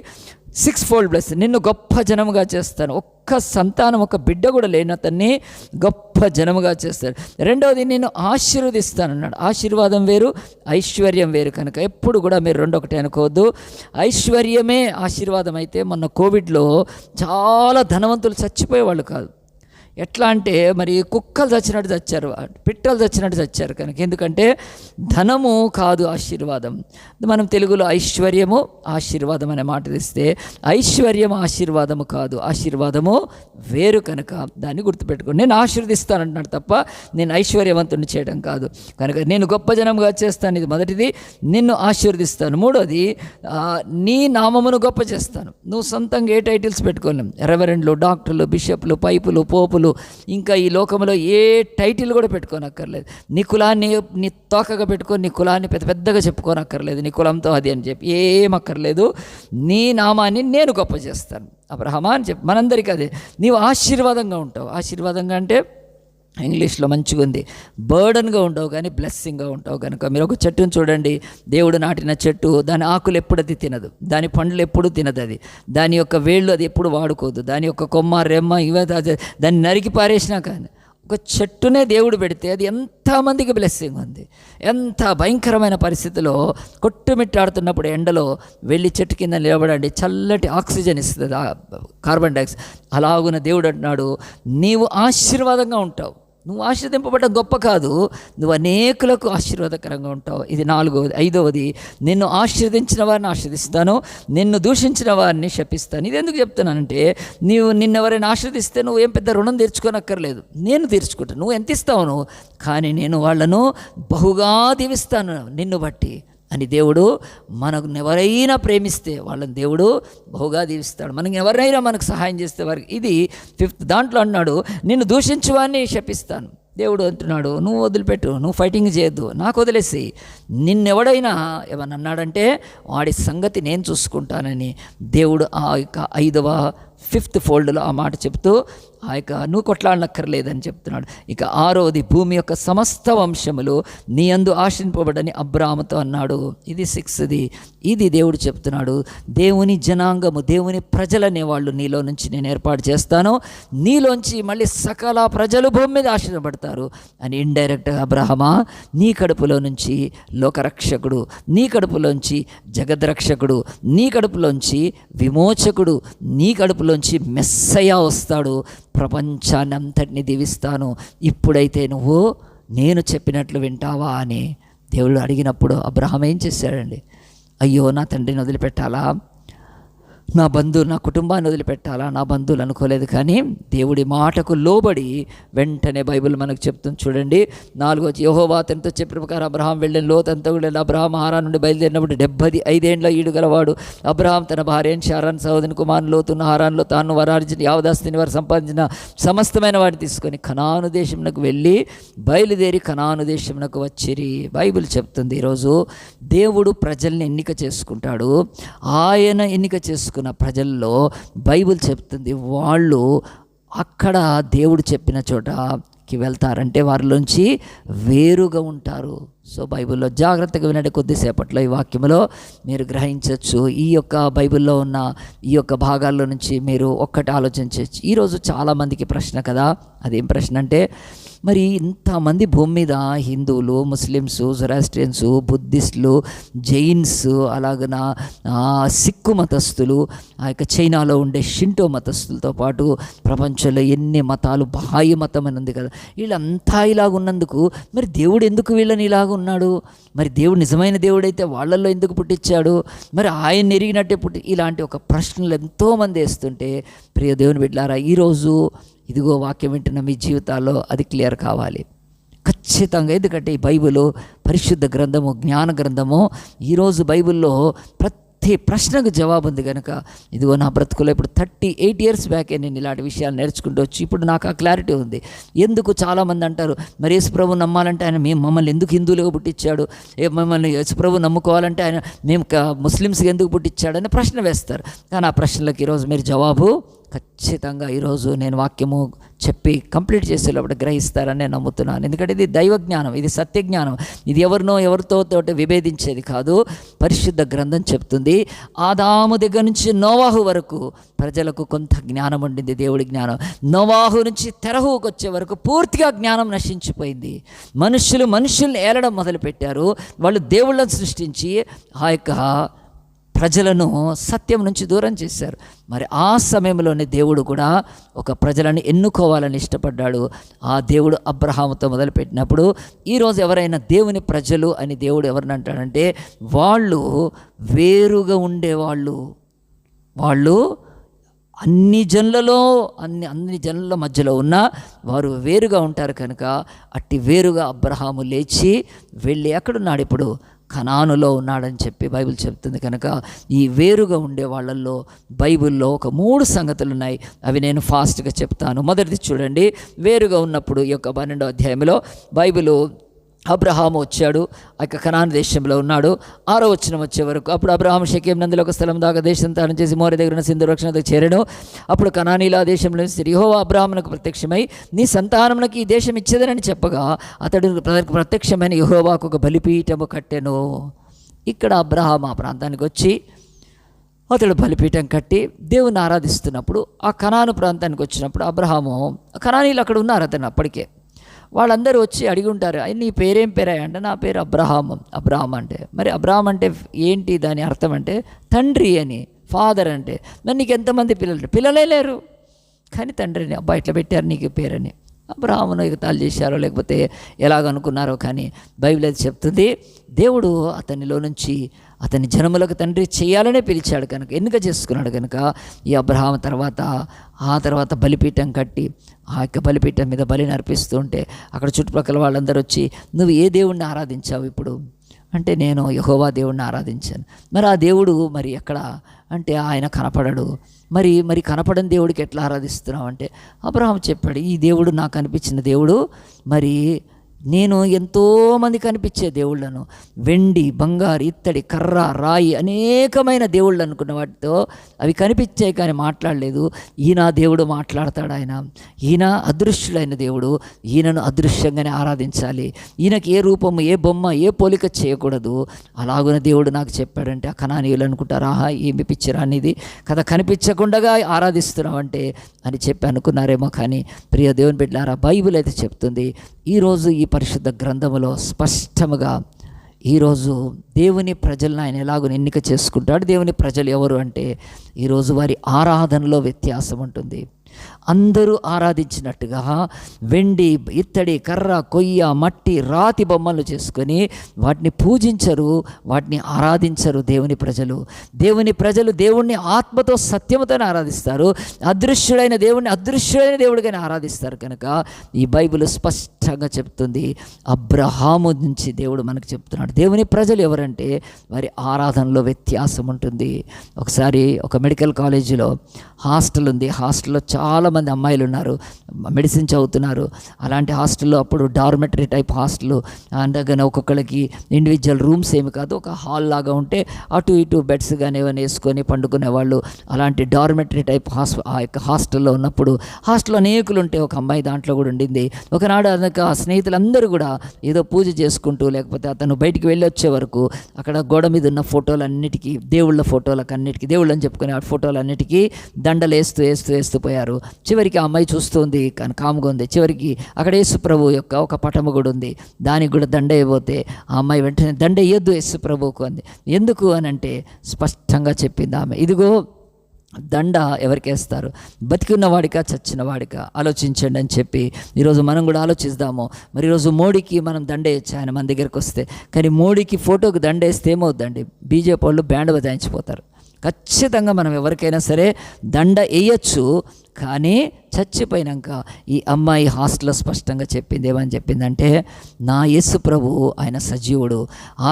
6 ఫోల్డ్ బ్లెస్, నిన్ను గొప్ప జనముగా చేస్తాను. ఒక్క సంతానం, ఒక బిడ్డ కూడా లేని అతన్ని గొప్ప జనముగా చేస్తాడు. 2వది నిన్ను ఆశీర్వదిస్తానన్నాడు. ఆశీర్వాదం వేరు, ఐశ్వర్యం వేరు కనుక ఎప్పుడు కూడా మీరు 2 ఒకటి అనుకోవద్దు. ఐశ్వర్యమే ఆశీర్వాదం అయితే మొన్న కోవిడ్లో చాలా ధనవంతులు చచ్చిపోయేవాళ్ళు కాదు. ఎట్లా అంటే మరి కుక్కలు చచ్చినట్టు చచ్చారు, పిట్టలు చచ్చినట్టు చచ్చారు కనుక. ఎందుకంటే ధనము కాదు ఆశీర్వాదం. మనం తెలుగులో ఐశ్వర్యము ఆశీర్వాదం అనే మాట తెస్తే ఐశ్వర్యం ఆశీర్వాదము కాదు, ఆశీర్వాదము వేరు కనుక దాన్ని గుర్తుపెట్టుకోండి. నేను ఆశీర్వదిస్తానంటున్నాడు తప్ప నేను ఐశ్వర్యవంతుని చేయడం కాదు కనుక. నేను గొప్ప జనంగా చేస్తాను, ఇది మొదటిది. నిన్ను ఆశీర్వదిస్తాను. 3వది నీ నామమును గొప్ప చేస్తాను. నువ్వు సొంతంగా ఏ టైటిల్స్ పెట్టుకోలేం. రెవరెండ్లు, డాక్టర్లు, బిషప్లు, పైపులు, పోపులు, ఇంకా ఈ లోకంలో ఏ టైటిల్ కూడా పెట్టుకోనక్కర్లేదు. నీ కులాన్ని నీ తోకగా పెట్టుకొని నీ కులాన్ని పెద్దగా చెప్పుకోనక్కర్లేదు, నీ కులంతో అది అని చెప్పి ఏం అక్కర్లేదు. నీ నామాన్ని నేను గొప్ప చేస్తాను అబ్రహమా అని చెప్పి. మనందరికీ అదే, నీవు ఆశీర్వాదంగా ఉంటావు. ఆశీర్వాదంగా అంటే ఇంగ్లీష్లో మంచిగా ఉంది, బర్డన్గా ఉండవు కానీ బ్లెస్సింగ్గా ఉంటావు కనుక. మీరు ఒక చెట్టును చూడండి, దేవుడు నాటిన చెట్టు, దాని ఆకులు ఎప్పుడు అది తినదు, దాని పండ్లు ఎప్పుడు తినదు, అది దాని యొక్క వేళ్ళు అది ఎప్పుడు వాడుకోదు, దాని యొక్క కొమ్మ రెమ్మ ఇవే దాన్ని నరికి పారేసినా కానీ ఒక చెట్టునే దేవుడు పెడితే అది ఎంతమందికి బ్లెస్సింగ్ ఉంది. ఎంత భయంకరమైన పరిస్థితిలో కొట్టుమిట్టాడుతున్నప్పుడు ఎండలో వెళ్ళి చెట్టు కింద నిలబడండి, చల్లటి ఆక్సిజన్ ఇస్తుంది, కార్బన్ డైఆక్సైడ్. అలాగున్న దేవుడు అంటున్నాడు, నీవు ఆశీర్వాదంగా ఉంటావు. నువ్వు ఆశీర్వదింపబడ్డ గొప్ప కాదు, నువ్వు అనేకులకు ఆశీర్వాదకరంగా ఉంటావు. ఇది 4వది. 5వది, నిన్ను ఆశీర్వదించిన వారిని ఆశీర్దిస్తాను, నిన్ను దూషించిన వారిని శపిస్తాను. ఇది ఎందుకు చెప్తున్నానంటే, నిన్నెవరైనా ఆశీర్దిస్తే నువ్వు ఏం పెద్ద రుణం తీర్చుకోనక్కర్లేదు, నేను తీర్చుకుంటాను. నువ్వు ఎంత ఇస్తావు నువ్వు, కానీ నేను వాళ్ళను బహుగా దీవిస్తాను నిన్ను బట్టి అని దేవుడు. మనకు ఎవరైనా ప్రేమిస్తే వాళ్ళని దేవుడు బహుగా దీవిస్తాడు. మనకి ఎవరైనా మనకు సహాయం చేస్తే వారికి. ఇది 5th దాంట్లో అన్నాడు, నిన్ను దూషించువాన్ని శపిస్తాను. దేవుడు అంటున్నాడు, నువ్వు వదిలిపెట్టు, నువ్వు ఫైటింగ్ చేయొద్దు, నాకు వదిలేసి. నిన్నెవడైనా ఏమన్నా అన్నాడంటే వాడి సంగతి నేను చూసుకుంటానని దేవుడు ఆ యొక్క 5th ఫోల్డ్లో ఆ మాట చెప్తూ ఆ యొక్క నువ్వు కొట్లాడనక్కర్లేదని చెప్తున్నాడు. ఇక 6వది, భూమి యొక్క సమస్త వంశములు నీ యందు ఆశింపబడని అబ్రాహాముతో అన్నాడు. ఇది 6ది. ఇది దేవుడు చెప్తున్నాడు, దేవుని జనాంగము, దేవుని ప్రజలనే వాళ్ళు నీలో నుంచి నేను ఏర్పాటు చేస్తాను, నీలోంచి మళ్ళీ సకల ప్రజలు భూమి మీద ఆశీర్వపడతారు అని. ఇండైరెక్ట్గా అబ్రహమా, నీ కడుపులో నుంచి లోకరక్షకుడు, నీ కడుపులోంచి జగద్రక్షకుడు, నీ కడుపులోంచి విమోచకుడు, నీ కడుపులోంచి మెస్సయ్య వస్తాడు, ప్రపంచాన్ని అంతటిని దీవిస్తాను. ఇప్పుడైతే నువ్వు నేను చెప్పినట్లు వింటావా అని దేవుడు అడిగినప్పుడు అబ్రహాం ఏం చేశాడండి? అయ్యో, నా తండ్రిని వదిలిపెట్టాలా, నా కుటుంబాన్ని వదిలిపెట్టాలా, నా బంధువులు అనుకోలేదు. కానీ దేవుడి మాటకు లోబడి వెంటనే బైబిల్ మనకు చెప్తుంది చూడండి. 4వ, యెహోవా అతనితో చెప్పిన ప్రకారం అబ్రహాం వెళ్ళిన లోతంతా కూడా. అబ్రహాం హారాన్ నుండి బయలుదేరినప్పుడు 75 ఏండ్ల ఈడు గలవాడు. అబ్రహాం తన భార్య షారాన్ సహోదరుని కుమారుని లోతున్న హారాన్లో తాను వరార్జించిన యావదాస్తిని వారు సంపాదించిన సమస్తమైన వాటిని తీసుకొని కనాను దేశమునకు వెళ్ళి బయలుదేరి కనాను దేశమునకు వచ్చిరి. బైబిల్ చెప్తుంది ఈరోజు దేవుడు ప్రజల్ని ఎన్నిక చేసుకుంటాడు. ఆయన ఎన్నిక చేసుకున్న ప్రజల్లో బైబిల్ చెప్తుంది వాళ్ళు అక్కడ దేవుడు చెప్పిన చోటకి వెళ్తారంటే వారిలోంచి వేరుగా ఉంటారు. సో బైబిల్లో జాగ్రత్తగా వినండి. కొద్దిసేపట్లో ఈ వాక్యంలో మీరు గ్రహించవచ్చు. ఈ యొక్క బైబిల్లో ఉన్న ఈ యొక్క భాగాల్లో నుంచి మీరు ఒక్కటి ఆలోచించవచ్చు. ఈరోజు చాలామందికి ప్రశ్న కదా, అదేం ప్రశ్న అంటే, మరి ఇంతమంది భూమి మీద హిందువులు, ముస్లిమ్స్, జొరాస్ట్రియన్స్, బుద్ధిస్టులు, జైన్స్, అలాగన సిక్కు మతస్థులు, ఆ యొక్క చైనాలో ఉండే షింటో మతస్థులతో పాటు ప్రపంచంలో ఎన్ని మతాలు, బాహ్య మతం అని ఉంది కదా, వీళ్ళంతా ఇలాగ ఉన్నందుకు మరి దేవుడు ఎందుకు వీళ్ళని ఇలాగ ఉన్నాడు? మరి దేవుడు నిజమైన దేవుడైతే వాళ్ళల్లో ఎందుకు పుట్టించాడు? మరి ఆయన ఎరిగినట్టే ఇలాంటి ఒక ప్రశ్నలు ఎంతోమంది వేస్తుంటే, ప్రియ దేవుని బిడ్డలారా, ఈరోజు ఇదిగో వాక్యం వింటున్న మీ జీవితాల్లో అది క్లియర్ కావాలి ఖచ్చితంగా. ఎందుకంటే ఈ బైబిల్ పరిశుద్ధ గ్రంథము, జ్ఞాన గ్రంథము. ఈరోజు బైబిల్లో ప్రతి ప్రశ్నకు జవాబు ఉంది కనుక, ఇదిగో నా బ్రతుకులో ఇప్పుడు 38 years బ్యాకే నేను ఇలాంటి విషయాలు నేర్చుకుంటూ వచ్చి ఇప్పుడు నాకు ఆ క్లారిటీ ఉంది. ఎందుకు చాలామంది అంటారు, మరి యేసుప్రభు నమ్మాలంటే ఆయన మమ్మల్ని ఎందుకు హిందువులుగా పుట్టించాడు, మమ్మల్ని యేసుప్రభు నమ్ముకోవాలంటే ఆయన మేము ముస్లిమ్స్కి ఎందుకు పుట్టించాడని ప్రశ్న వేస్తారు. కానీ ఆ ప్రశ్నలకు ఈరోజు మీరు జవాబు ఖచ్చితంగా ఈరోజు నేను వాక్యము చెప్పి కంప్లీట్ చేసేటప్పుడు గ్రహిస్తారని నేను నమ్ముతున్నాను. ఎందుకంటే ఇది దైవ జ్ఞానం, ఇది సత్య జ్ఞానం, ఇది ఎవరితో విభేదించేది కాదు. పరిశుద్ధ గ్రంథం చెప్తుంది, ఆదాము దగ్గర నుంచి నోవాహు వరకు ప్రజలకు కొంత జ్ఞానం ఉండింది, దేవుడి జ్ఞానం. నోవాహు నుంచి తెరహుకు వచ్చే వరకు పూర్తిగా జ్ఞానం నశించిపోయింది. మనుషుల్ని ఏలడం మొదలుపెట్టారు. వాళ్ళు దేవుళ్ళను సృష్టించి ఆ యొక్క ప్రజలను సత్యం నుంచి దూరం చేశారు. మరి ఆ సమయంలోనే దేవుడు కూడా ఒక ప్రజలను ఎన్నుకోవాలని ఇష్టపడ్డాడు. ఆ దేవుడు అబ్రహాముతో మొదలుపెట్టినప్పుడు ఈరోజు ఎవరైనా దేవుని ప్రజలు అని దేవుడు ఎవరిని అంటాడంటే, వాళ్ళు వేరుగా ఉండేవాళ్ళు. వాళ్ళు అన్ని జనుల మధ్యలో ఉన్న వారు వేరుగా ఉంటారు కనుక అట్టి వేరుగా అబ్రహాము లేచి వెళ్ళి ఎక్కడున్నాడు, ఇప్పుడు కనానులో ఉన్నాడని చెప్పి బైబిల్ చెప్తుంది. కనుక ఈ వేరుగా ఉండే వాళ్ళల్లో బైబిల్లో ఒక 3 సంగతులు ఉన్నాయి. అవి నేను ఫాస్ట్గా చెప్తాను. మొదటిది చూడండి, వేరుగా ఉన్నప్పుడు ఈ యొక్క 12వ అధ్యాయంలో బైబిలు అబ్రహాము వచ్చాడు, ఆ యొక్క కనాను దేశంలో ఉన్నాడు. 6వ వచనం వచ్చే వరకు, అప్పుడు అబ్రహాము షెకెం నందులో ఒక స్థలం దాకా దేశం తాను చేసి మోరే దగ్గర ఉన్న సింధు రక్షణ చేరాడు. అప్పుడు కనానీల దేశంలో యెహోవా అబ్రహామునకు ప్రత్యక్షమై నీ సంతానమునకు ఈ దేశం ఇచ్చేదనని చెప్పగా అతడు ప్రత్యక్షమైన యెహోవాకు ఒక బలిపీఠము కట్టెను. ఇక్కడ అబ్రహాము ఆ ప్రాంతానికి వచ్చి అతడు బలిపీఠం కట్టి దేవుని ఆరాధిస్తున్నప్పుడు ఆ కనాను ప్రాంతానికి వచ్చినప్పుడు అబ్రహాము, కనానీలు అక్కడ ఉన్నారు అతను అప్పటికే, వాళ్ళందరూ వచ్చి అడిగి ఉంటారు, నీ పేరేం పేరా అంటే, నా పేరు అబ్రహాం అంటే. మరి అబ్రహాం అంటే ఏంటి, దాని అర్థం అంటే తండ్రి అని, ఫాదర్ అంటే. మరి నీకు ఎంతమంది పిల్లలే లేరు, కానీ తండ్రిని అబ్బా ఇట్లా పెట్టారు నీకు పేరని. అబ్రహామును ఎగతాళి చేశారో లేకపోతే ఎలాగనుకున్నారో, కానీ బైబిల్ అది చెప్తుంది, దేవుడు అతనిలో నుంచి అతని జనములకు తండ్రి చేయాలనే పిలిచాడు కనుక, ఎన్నిక చేసుకున్నాడు కనుక ఈ అబ్రహాము ఆ తర్వాత బలిపీఠం కట్టి ఆ యొక్క బలిపీఠం మీద బలిని అర్పిస్తూ ఉంటే అక్కడ చుట్టుపక్కల వాళ్ళందరూ వచ్చి, నువ్వు ఏ దేవుణ్ణి ఆరాధించావు ఇప్పుడు అంటే, నేను యెహోవా దేవుణ్ణి ఆరాధించాను. మరి ఆ దేవుడు మరి ఎక్కడ అంటే ఆయన కనపడడు. మరి కనపడని దేవుడికి ఎట్లా ఆరాధిస్తున్నావు అంటే, అబ్రహాము చెప్పాడు, ఈ దేవుడు నాకు అనిపించిన దేవుడు, మరి నేను ఎంతోమంది కనిపించే దేవుళ్ళను, వెండి, బంగారు, ఇత్తడి, కర్ర, రాయి, అనేకమైన దేవుళ్ళు అనుకున్న వాటితో అవి కనిపించాయి కానీ మాట్లాడలేదు. ఈయన దేవుడు మాట్లాడతాడు. ఈయన అదృశ్యుడైన దేవుడు, ఈయనను అదృశ్యంగానే ఆరాధించాలి. ఈయనకి ఏ రూపము, ఏ బొమ్మ, ఏ పోలిక చేయకూడదు. అలాగున దేవుడు నాకు చెప్పాడంటే ఆ కనానీయులు అనుకుంటారు, ఆహా ఏమి పిచ్చిరా అనేది కదా, కనిపించకుండా ఆరాధిస్తున్నామంటే అని చెప్పి అనుకున్నారేమో. కానీ ప్రియ దేవుని బిడ్డలారా, బైబిల్ అయితే చెప్తుంది, ఈరోజు ఈ పరిశుద్ధ గ్రంథములో స్పష్టముగా ఈరోజు దేవుని ప్రజలను ఆయన ఎలాగో ఎన్నిక చేసుకుంటాడు. దేవుని ప్రజలు ఎవరు అంటే, ఈరోజు వారి ఆరాధనలో వ్యత్యాసం ఉంటుంది. అందరూ ఆరాధించినట్టుగా వెండి, ఇత్తడి, కర్ర, కొయ్య, మట్టి, రాతి బొమ్మలు చేసుకొని వాటిని పూజించరు, వాటిని ఆరాధించరు. దేవుని ప్రజలు దేవుణ్ణి ఆత్మతో సత్యముతోనే ఆరాధిస్తారు. అదృశ్యుడైన దేవుడిని అదృశ్యుడైన దేవుడిగానే ఆరాధిస్తారు. కనుక ఈ బైబిల్ స్పష్టంగా స్పష్టంగా చెప్తుంది. అబ్రహాము నుంచి దేవుడు మనకు చెప్తున్నాడు. దేవుని ప్రజలు ఎవరంటే వారి ఆరాధనలో వ్యత్యాసం ఉంటుంది. ఒకసారి ఒక మెడికల్ కాలేజీలో హాస్టల్ ఉంది. హాస్టల్లో చాలామంది అమ్మాయిలు ఉన్నారు, మెడిసిన్ చదువుతున్నారు. అలాంటి హాస్టల్లో అప్పుడు డార్మెటరీ టైప్ హాస్టల్, అందుకని ఒక్కొక్కరికి ఇండివిజువల్ రూమ్స్ ఏమి కాదు, ఒక హాల్ లాగా ఉంటే అటు ఇటు బెడ్స్ కానీ ఏమైనా వేసుకొని పండుకునేవాళ్ళు. అలాంటి డార్మెటరీ టైప్ ఆ యొక్క హాస్టల్లో ఉన్నప్పుడు హాస్టల్లో అనేకులు ఉంటే ఒక అమ్మాయి దాంట్లో కూడా ఉండింది. ఒకనాడు ఆ స్నేహితులందరూ కూడా ఏదో పూజ చేసుకుంటూ, లేకపోతే అతను బయటికి వెళ్ళి వచ్చే వరకు అక్కడ గోడ మీద ఉన్న ఫోటోలన్నిటికీ, దేవుళ్ళ ఫోటోలకన్నిటికీ, దేవుళ్ళు అని చెప్పుకునే ఆ ఫోటోలన్నిటికీ దండలు వేస్తూ పోయారు. చివరికి ఆ అమ్మాయి చూస్తుంది, కానీ కాముగా ఉంది. చివరికి అక్కడ యేసు ప్రభు యొక్క ఒక పటము కూడా ఉంది, దానికి కూడా దండ వేయబోతే ఆ అమ్మాయి వెంటనే దండ వేయొద్దు యేసు ప్రభువుకు అంది. ఎందుకు అని అంటే స్పష్టంగా చెప్పింది ఆమె, ఇదిగో దండ ఎవరికి వేస్తారు, బతికున్న వాడికా చచ్చిన వాడికా ఆలోచించండి అని చెప్పి ఈరోజు మనం కూడా ఆలోచిద్దాము. మరి ఈరోజు మోడీకి మనం దండ వేయచ్చు, ఆయన మన దగ్గరికి వస్తే. కానీ మోడీకి ఫోటోకి దండ వేస్తే ఏమవుద్దండి, బీజేపీ వాళ్ళు బ్యాండ్ బజాయించిపోతారు. ఖచ్చితంగా మనం ఎవరికైనా సరే దండ వేయచ్చు, కానీ చచ్చిపోయినాక ఈ అమ్మాయి హాస్టల్లో స్పష్టంగా చెప్పింది. ఏమని చెప్పిందంటే, నా యేసు ప్రభు ఆయన సజీవుడు,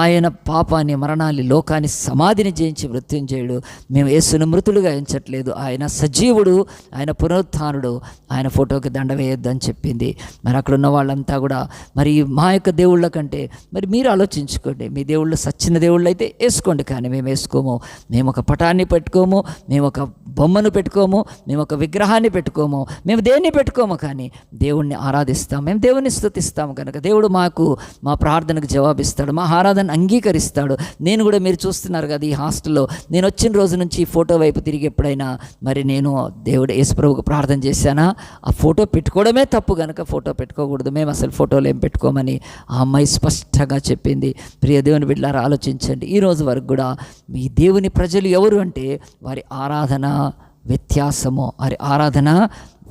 ఆయన పాపాన్ని మరణాన్ని లోకాన్ని సమాధిని జయించి మృత్యుంజయుడు. మేము యేసును మృతుడుగా ఎంచట్లేదు, ఆయన సజీవుడు, ఆయన పునరుత్థానుడు, ఆయన ఫోటోకి దండ వేయొద్దు అని చెప్పింది. మరి అక్కడ ఉన్న వాళ్ళంతా కూడా మరి మా యొక్క దేవుళ్ళ కంటే మరి మీరు ఆలోచించుకోండి, మీ దేవుళ్ళు సచ్చిన దేవుళ్ళు అయితే వేసుకోండి, కానీ మేము వేసుకోము. మేము ఒక పటాన్ని పెట్టుకోము, మేము ఒక బొమ్మను పెట్టుకోము, మేము ఒక విగ్రహాన్ని పెట్టుకోము, మేము దేన్ని పెట్టుకోము, కానీ దేవుణ్ణి ఆరాధిస్తాం, మేము దేవుణ్ణి స్తుతిస్తాము. కనుక దేవుడు మాకు మా ప్రార్థనకు జవాబిస్తాడు, మా ఆరాధన అంగీకరిస్తాడు. నేను కూడా మీరు చూస్తున్నారు కదా, ఈ హాస్టల్లో నేను వచ్చిన రోజు నుంచి ఈ ఫోటో వైపు తిరిగి ఎప్పుడైనా మరి నేను దేవుడు యేసు ప్రభువుకు ప్రార్థన చేశానా, ఆ ఫోటో పెట్టుకోవడమే తప్పు, కనుక ఫోటో పెట్టుకోకూడదు, మేము అసలు ఫోటోలు ఏం పెట్టుకోమని ఆ అమ్మాయి స్పష్టంగా చెప్పింది. ప్రియ దేవుని బిడ్డలారా, ఆలోచించండి. ఈరోజు వరకు కూడా మీ దేవుని ప్రజలు ఎవరు అంటే వారి ఆరాధన వ్యత్యాసము, వారి ఆరాధన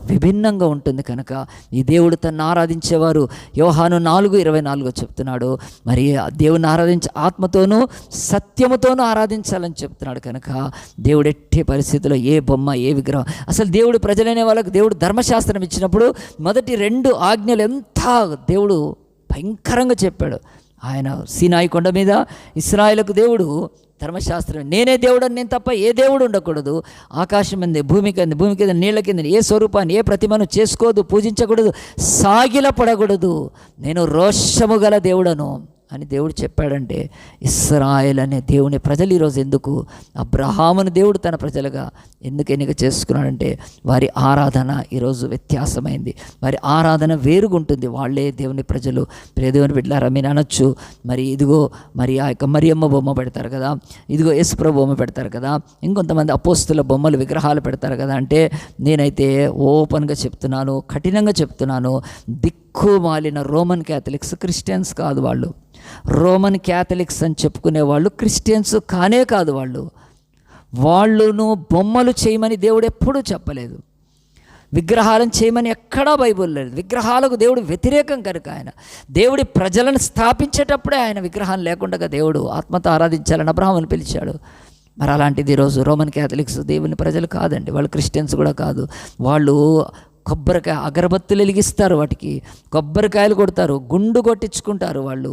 విభిన్నంగా ఉంటుంది. కనుక ఈ దేవుడు తను ఆరాధించేవారు యోహాను 4:24 చెప్తున్నాడు, మరి దేవుని ఆరాధించే ఆత్మతోనూ సత్యముతోనూ ఆరాధించాలని చెప్తున్నాడు. కనుక దేవుడు ఎట్టి పరిస్థితుల్లో ఏ బొమ్మ, ఏ విగ్రహం, అసలు దేవుడు ప్రజలైన వాళ్ళకు దేవుడు ధర్మశాస్త్రం ఇచ్చినప్పుడు మొదటి 2 ఆజ్ఞలు ఎంత దేవుడు భయంకరంగా చెప్పాడు. ఆయన సీనాయి కొండ మీద ఇశ్రాయేలుకు దేవుడు ధర్మశాస్త్రం, నేనే దేవుడు అని, నేను తప్ప ఏ దేవుడు ఉండకూడదు, ఆకాశం కింద భూమి కింద నీళ్ళ కింద ఏ స్వరూపాన్ని ఏ ప్రతిమను చేసుకోదు, పూజించకూడదు, సాగిలపడకూడదు, నేను రోషము గల దేవుడను అని దేవుడు చెప్పాడంటే, ఇశ్రాయేల్ అనే దేవుని ప్రజలు ఈరోజు ఎందుకు అబ్రహామును దేవుడు తన ప్రజలుగా ఎందుకు ఎన్నిక చేసుకున్నాడంటే వారి ఆరాధన ఈరోజు వ్యత్యాసమైంది, వారి ఆరాధన వేరుగుంటుంది. వాళ్ళే దేవుని ప్రజలు. ప్రియ దేవుని బిడ్డలారా, మీరు అనొచ్చు, మరి ఇదిగో మరి ఆ యొక్క మరియమ్మ బొమ్మ పెడతారు కదా, ఇదిగో యేసుప్రభు బొమ్మ పెడతారు కదా, ఇంకొంతమంది అపోస్తుల బొమ్మలు విగ్రహాలు పెడతారు కదా అంటే, నేనైతే ఓపెన్గా చెప్తున్నాను, కఠినంగా చెప్తున్నాను, దిక్కుమాలిన రోమన్ క్యాథలిక్స్ క్రిస్టియన్స్ కాదు వాళ్ళు. రోమన్ క్యాథలిక్స్ అని చెప్పుకునే వాళ్ళు క్రిస్టియన్స్ కానే కాదు. వాళ్ళను బొమ్మలు చేయమని దేవుడు ఎప్పుడూ చెప్పలేదు, విగ్రహాలను చేయమని ఎక్కడా బైబుల్ లేదు. విగ్రహాలకు దేవుడు వ్యతిరేకం కనుక ఆయన దేవుడి ప్రజలను స్థాపించేటప్పుడే ఆయన విగ్రహాలు లేకుండా దేవుడు ఆత్మతో ఆరాధించాలని అబ్రహామును పిలిచాడు. మరి అలాంటిది ఈరోజు రోమన్ క్యాథలిక్స్ దేవుని ప్రజలు కాదండి, వాళ్ళు క్రిస్టియన్స్ కూడా కాదు. వాళ్ళు కొబ్బరికాయ అగరబత్తులు వెలిగిస్తారు, వాటికి కొబ్బరికాయలు కొడతారు, గుండు కొట్టించుకుంటారు. వాళ్ళు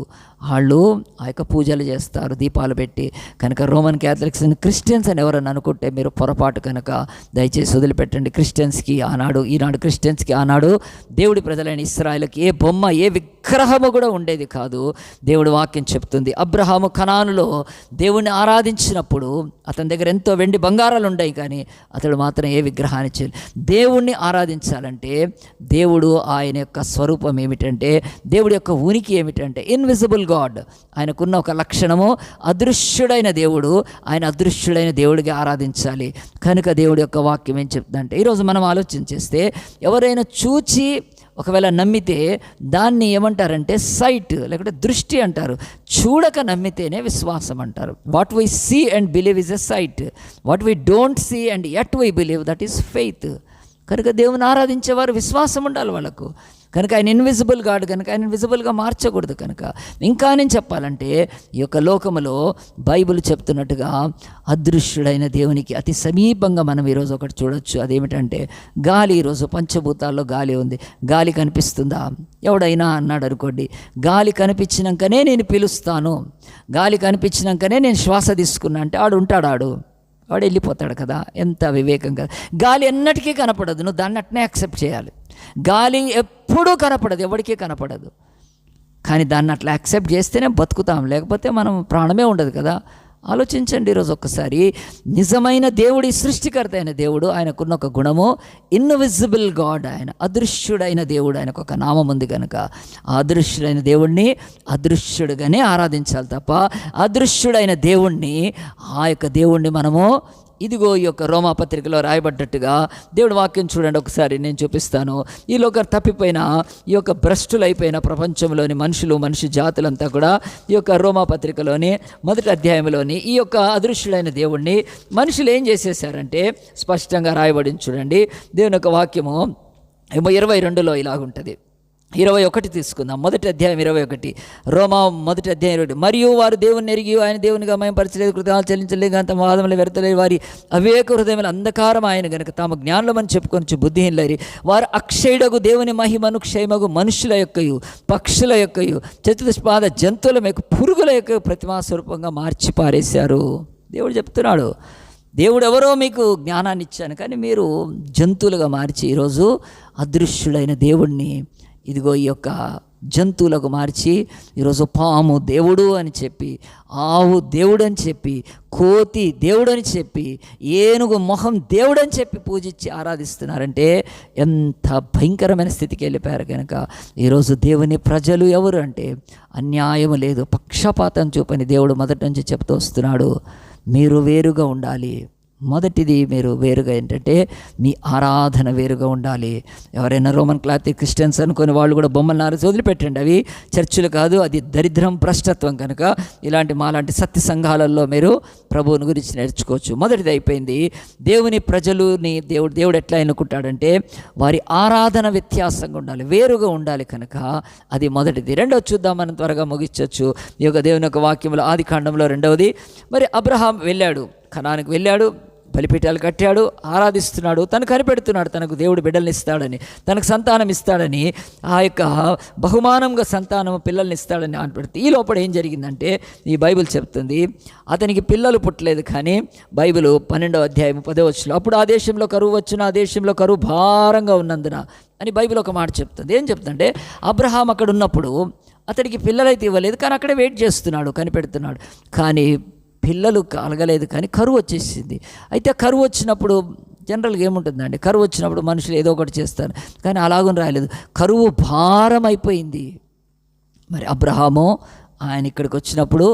ఆ యొక్క పూజలు చేస్తారు దీపాలు పెట్టి. కనుక రోమన్ క్యాథలిక్స్ క్రిస్టియన్స్ అని ఎవరన్నా అనుకుంటే మీరు పొరపాటు, కనుక దయచేసి వదిలిపెట్టండి. క్రిస్టియన్స్కి ఆనాడు, ఈనాడు క్రిస్టియన్స్కి ఆనాడు దేవుడి ప్రజలైన ఇశ్రాయేలుకి ఏ బొమ్మ, ఏ విగ్రహము కూడా ఉండేది కాదు. దేవుడి వాక్యం చెప్తుంది, అబ్రహాము కనానులో దేవుణ్ణి ఆరాధించినప్పుడు అతని దగ్గర ఎంతో వెండి బంగారాలు ఉన్నాయి, కానీ అతడు మాత్రం ఏ విగ్రహాన్ని చేయలేదు. దేవుణ్ణి ఆరాధించాలంటే దేవుడు ఆయన యొక్క స్వరూపం ఏమిటంటే, దేవుడి యొక్క ఉనికి ఏమిటంటే ఇన్విజిబుల్ గాడ్. ఆయనకున్న ఒక లక్షణము అదృశ్యుడైన దేవుడు, ఆయన అదృశ్యుడైన దేవుడికి ఆరాధించాలి. కనుక దేవుడి యొక్క వాక్యం ఏం చెప్తుందంటే, ఈరోజు మనం ఆలోచన చేస్తే ఎవరైనా చూచి ఒకవేళ నమ్మితే దాన్ని ఏమంటారంటే సైట్, లేకుంటే దృష్టి అంటారు. చూడక నమ్మితేనే విశ్వాసం అంటారు. What we see and believe is a sight, what we don't see and yet we believe that is faith. కనుక దేవుని ఆరాధించేవారు విశ్వాసం ఉండాలి వాళ్ళకు. కనుక ఆయన ఇన్విజిబుల్ గాడ్ కనుక ఆయన ఇన్విజిబుల్గా మార్చకూడదు. కనుక ఇంకా నేను చెప్పాలంటే ఈ యొక్క లోకములో బైబిల్ చెప్తున్నట్టుగా అదృశ్యుడైన దేవునికి అతి సమీపంగా మనం ఈరోజు ఒకటి చూడొచ్చు. అదేమిటంటే గాలి. ఈరోజు పంచభూతాల్లో గాలి ఉంది. గాలి కనిపిస్తుందా? ఎవడైనా అన్నాడు అనుకోండి, గాలి కనిపించినాకనే నేను పిలుస్తాను, గాలి కనిపించినాకనే నేను శ్వాస తీసుకున్నా అంటే వాడు వెళ్ళిపోతాడు కదా. ఎంత వివేకం కదా. గాలి ఎన్నటికీ కనపడదు, నువ్వు దాన్ని అట్నే యాక్సెప్ట్ చేయాలి. గాలి ఎప్పుడూ కనపడదు, ఎవరికీ కనపడదు. కానీ దాన్ని అట్లా యాక్సెప్ట్ చేస్తేనే బతుకుతాం, లేకపోతే మనం ప్రాణమే ఉండదు కదా. ఆలోచించండి ఈరోజు ఒక్కసారి. నిజమైన దేవుడి సృష్టికర్త అయిన దేవుడు, ఆయనకున్న ఒక గుణము ఇన్విజిబుల్ గాడ్. ఆయన అదృశ్యుడైన దేవుడు. ఆయనకు ఒక నామం ఉంది కనుక ఆ అదృశ్యుడైన దేవుణ్ణి అదృశ్యుడుగానే ఆరాధించాలి తప్ప అదృశ్యుడైన దేవుణ్ణి, ఆ యొక్క దేవుణ్ణి మనము ఇదిగో ఈ యొక్క రోమాపత్రికలో రాయబడ్డట్టుగా దేవుడి వాక్యం చూడండి ఒకసారి, నేను చూపిస్తాను. ఈ లోక తప్పిపోయిన ఈ యొక్క భ్రష్టులైపోయిన ప్రపంచంలోని మనిషి జాతులంతా కూడా ఈ యొక్క రోమాపత్రికలోని 1వ అధ్యాయంలోని ఈ యొక్క అదృశ్యుడైన దేవుణ్ణి మనుషులు ఏం చేసేసారంటే స్పష్టంగా రాయబడింది చూడండి. దేవుని యొక్క వాక్యము 22లో ఇలాగుంటుంది. 21 తీసుకుందాం. 1వ అధ్యాయం 21, రోమా 1వ అధ్యాయం 21. మరియు వారు దేవుని ఎరిగి ఆయన దేవునిగా మహిమపరచలేదు, కృతజ్ఞతలు చెల్లించలేదు, అంత వాదములు వ్యర్థలేదు. వారి అవివేక హృదయముల అంధకారం ఆయన గనుక తాము జ్ఞానులమని చెప్పుకొని బుద్ధిహీనులైరి. వారు అక్షయుడగు దేవుని మహిమను క్షయమగు మనుషుల యొక్కయు పక్షుల యొక్కయు చతుష్పాద జంతువుల యొక్క పురుగుల యొక్క ప్రతిమాస్వరూపంగా మార్చి పారేశారు. దేవుడు చెప్తున్నాడు, దేవుడు ఎవరో మీకు జ్ఞానాన్ని ఇచ్చాను, కానీ మీరు జంతువులుగా మార్చి ఈరోజు అదృశ్యుడైన దేవుణ్ణి ఇదిగో ఈ యొక్క జంతువులకు మార్చి ఈరోజు పాము దేవుడు అని చెప్పి, ఆవు దేవుడు అని చెప్పి, కోతి దేవుడు అని చెప్పి, ఏనుగు మొహం దేవుడు అని చెప్పి పూజించి ఆరాధిస్తున్నారంటే ఎంత భయంకరమైన స్థితికి వెళ్ళిపోయారు. కనుక ఈరోజు దేవుని ప్రజలు ఎవరు అంటే అన్యాయం లేదు, పక్షపాతం చూపని దేవుడు మొదటి నుంచి చెప్తూ వస్తున్నాడు. మీరు వేరుగా ఉండాలి. మొదటిది మీరు వేరుగా ఏంటంటే మీ ఆరాధన వేరుగా ఉండాలి. ఎవరైనా రోమన్ క్లాత్ క్రిస్టియన్స్ అనుకునే వాళ్ళు కూడా బొమ్మలు నారేసి వదిలిపెట్టండి, అవి చర్చిలు కాదు, అది దరిద్రం, భ్రష్టత్వం. కనుక ఇలాంటి మాలాంటి సత్య సంఘాలలో మీరు ప్రభువుని గురించి నేర్చుకోవచ్చు. మొదటిది అయిపోయింది. దేవుని ప్రజలుని దేవుడు ఎట్లా ఎన్నుకుంటాడంటే వారి ఆరాధన వ్యత్యాసంగా ఉండాలి, వేరుగా ఉండాలి. కనుక అది మొదటిది. రెండోది చూద్దాం, మనం త్వరగా ముగించవచ్చు. ఈ యొక్క దేవుని యొక్క వాక్యంలో ఆదికాండంలో 2వది, మరి అబ్రహాం వెళ్ళాడు, కనానుకు వెళ్ళాడు, బలిపీఠాలు కట్టాడు, ఆరాధిస్తున్నాడు, తను కనిపెడుతున్నాడు తనకు దేవుడు బిడ్డల్ని ఇస్తాడని, తనకు సంతానం ఇస్తాడని, ఆ యొక్క బహుమానంగా సంతానం పిల్లల్ని ఇస్తాడని ఆనపెడితే ఈ లోపల ఏం జరిగిందంటే ఈ బైబిల్ చెప్తుంది అతనికి పిల్లలు పుట్టలేదు. కానీ బైబిల్ 12వ అధ్యాయం 10వ వచనంలో అప్పుడు ఆ దేశంలో కరువు వచ్చిన, ఆ దేశంలో కరువు భారంగా ఉన్నందున అని బైబిల్ ఒక మాట చెప్తుంది. ఏం చెప్తుందంటే అబ్రహాం అక్కడ ఉన్నప్పుడు అతడికి పిల్లలైతే ఇవ్వలేదు, కానీ అక్కడే వెయిట్ చేస్తున్నాడు, కనిపెడుతున్నాడు, కానీ పిల్లలు కలగలేదు. కానీ కరువు వచ్చేసింది. అయితే కరువు వచ్చినప్పుడు జనరల్గా ఏముంటుందండి, కరువు వచ్చినప్పుడు మనుషులు ఏదో ఒకటి చేస్తారు, కానీ అలాగని రాయలేదు. కరువు భారం అయిపోయింది. మరి అబ్రహాము ఆయన ఇక్కడికి వచ్చినప్పుడు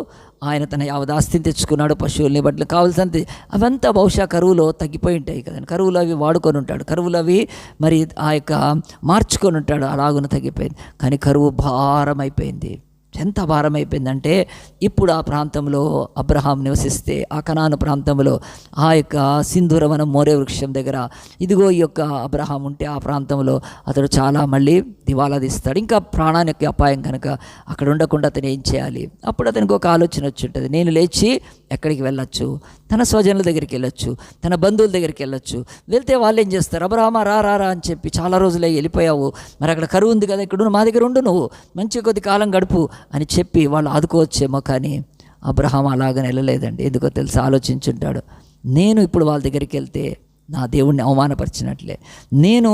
ఆయన తన యావదాస్తిని తెచ్చుకున్నాడు, పశువుల్ని, బట్టలు కావాల్సినంత, అవంతా బహుశా కరువులో తగ్గిపోయి ఉంటాయి కదండి. కరువులు అవి వాడుకొని ఉంటాడు, కరువులు అవి మరి ఆ యొక్క మార్చుకొని ఉంటాడు, అలాగున తగ్గిపోయింది. కానీ కరువు భారం అయిపోయింది. ఎంత భారం అయిపోయిందంటే ఇప్పుడు ఆ ప్రాంతంలో అబ్రహాం నివసిస్తే, ఆ కనాను ప్రాంతంలో ఆ యొక్క సింధూరవనం మోరే వృక్షం దగ్గర ఇదిగో ఈ యొక్క అబ్రహాం ఉంటే ఆ ప్రాంతంలో అతడు చాలా మళ్ళీ దివాలా తీస్తాడు. ఇంకా ప్రాణానికి అపాయం కనుక అక్కడ ఉండకుండా అతను ఏం చేయాలి? అప్పుడు అతనికి ఒక ఆలోచన వచ్చి ఉంటుంది, నేను లేచి ఎక్కడికి వెళ్ళొచ్చు, తన స్వజనుల దగ్గరికి వెళ్ళొచ్చు, తన బంధువుల దగ్గరికి వెళ్ళొచ్చు. వెళ్తే వాళ్ళు ఏం చేస్తారు, అబ్రహామా రా రా రా అని చెప్పి, చాలా రోజులే వెళ్ళిపోయావు, మరి అక్కడ కరువు ఉంది కదా, ఇక్కడ మా దగ్గర ఉండు, నువ్వు మంచి కొద్ది కాలం గడుపు అని చెప్పి వాళ్ళు ఆదుకోవచ్చేమో. కానీ అబ్రహాం అలాగని వెళ్ళలేదండి. ఎందుకో తెలుసు, ఆలోచించుంటాడు, నేను ఇప్పుడు వాళ్ళ దగ్గరికి వెళ్తే నా దేవుణ్ణి అవమానపరిచినట్లే, నేను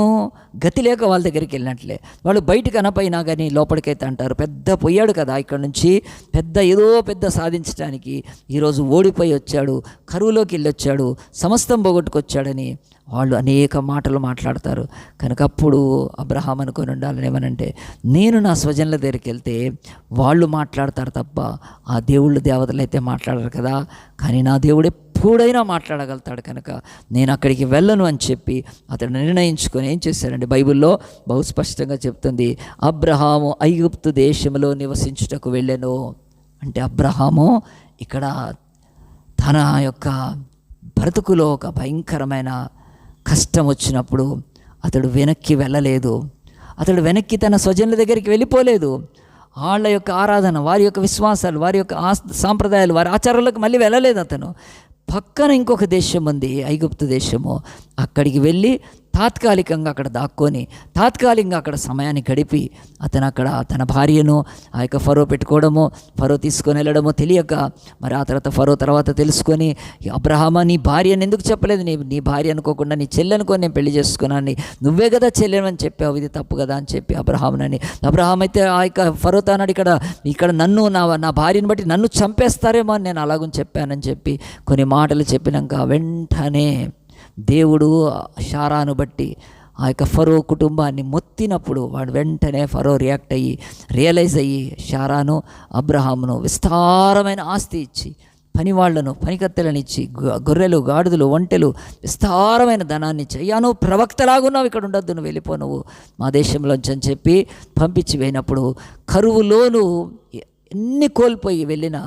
గతి లేక వాళ్ళ దగ్గరికి వెళ్ళినట్లే. వాళ్ళు బయటకు అనపోయినా కానీ లోపలికైతే అంటారు, పెద్ద పోయాడు కదా ఇక్కడ నుంచి, ఏదో పెద్ద సాధించడానికి ఈరోజు ఓడిపోయి వచ్చాడు, కరువులోకి వెళ్ళొచ్చాడు, సమస్తం పోగొట్టుకొచ్చాడని వాళ్ళు అనేక మాటలు మాట్లాడతారు. కనుక అప్పుడు అబ్రహాం అనుకొని ఉండాలని ఏమనంటే, నేను నా స్వజనుల దగ్గరికి వెళ్తే వాళ్ళు మాట్లాడతారు తప్ప ఆ దేవుళ్ళు దేవతలు అయితే మాట్లాడరు కదా, కానీ నా దేవుడు ఎప్పుడైనా మాట్లాడగలుగుతాడు, కనుక నేను అక్కడికి వెళ్ళను అని చెప్పి అతడు నిర్ణయించుకొని ఏం చేశారండి, బైబిల్లో బహు స్పష్టంగా చెప్తుంది, అబ్రహాము ఐగుప్తు దేశంలో నివసించుటకు వెళ్ళెను. అంటే అబ్రహాము ఇక్కడ తన యొక్క బ్రతుకులో ఒక భయంకరమైన కష్టం వచ్చినప్పుడు అతడు వెనక్కి వెళ్ళలేదు. అతడు వెనక్కి తన స్వజనుల దగ్గరికి వెళ్ళిపోలేదు. వాళ్ళ యొక్క ఆరాధన, వారి యొక్క విశ్వాసాలు, వారి యొక్క సాంప్రదాయాలు, వారి ఆచారాలకు మళ్ళీ వెళ్ళలేదు. అతను పక్కన ఇంకొక దేశం ఉంది, ఐగుప్తు దేశము. అక్కడికి వెళ్ళి తాత్కాలికంగా అక్కడ దాక్కొని తాత్కాలికంగా అక్కడ సమయాన్ని గడిపి అతను అక్కడ తన భార్యను ఆ యొక్క ఫరో పెట్టుకోవడము, ఫరో తీసుకొని వెళ్ళడము తెలియక, మరి ఆ తర్వాత తెలుసుకొని, అబ్రహామా నీ భార్యను ఎందుకు చెప్పలేదు, నీ భార్య అనుకోకుండా నీ చెల్లి అనుకొని నేను పెళ్లి చేసుకున్నాను, నువ్వే కదా చెల్లెమని చెప్పావు, ఇది తప్పు కదా అని చెప్పి అబ్రహాం అయితే ఆ యొక్క ఫరో అన్నాడు, ఇక్కడ నన్ను నా భార్యను బట్టి నన్ను చంపేస్తారేమో అని నేను అలాగని చెప్పానని చెప్పి కొన్ని మాటలు చెప్పినాక వెంటనే దేవుడు షారాను బట్టి ఆ యొక్క ఫరో కుటుంబాన్ని మొత్తినప్పుడు వాడు వెంటనే ఫరో రియలైజ్ అయ్యి షారాను అబ్రహామును విస్తారమైన ఆస్తి ఇచ్చి, పనివాళ్లను పనికత్తెలను ఇచ్చి, గొర్రెలు గాడిదలు ఒంటెలు విస్తారమైన ధనాన్ని ఇచ్చి, అయ్యా నువ్వు ప్రవక్తలాగున్నావు, ఇక్కడ ఉండొద్దు, నువ్వు వెళ్ళిపో నువ్వు మా దేశంలోంచి అని చెప్పి పంపించి పోయినప్పుడు కరువులోను ఎన్ని కోల్పోయి వెళ్ళిన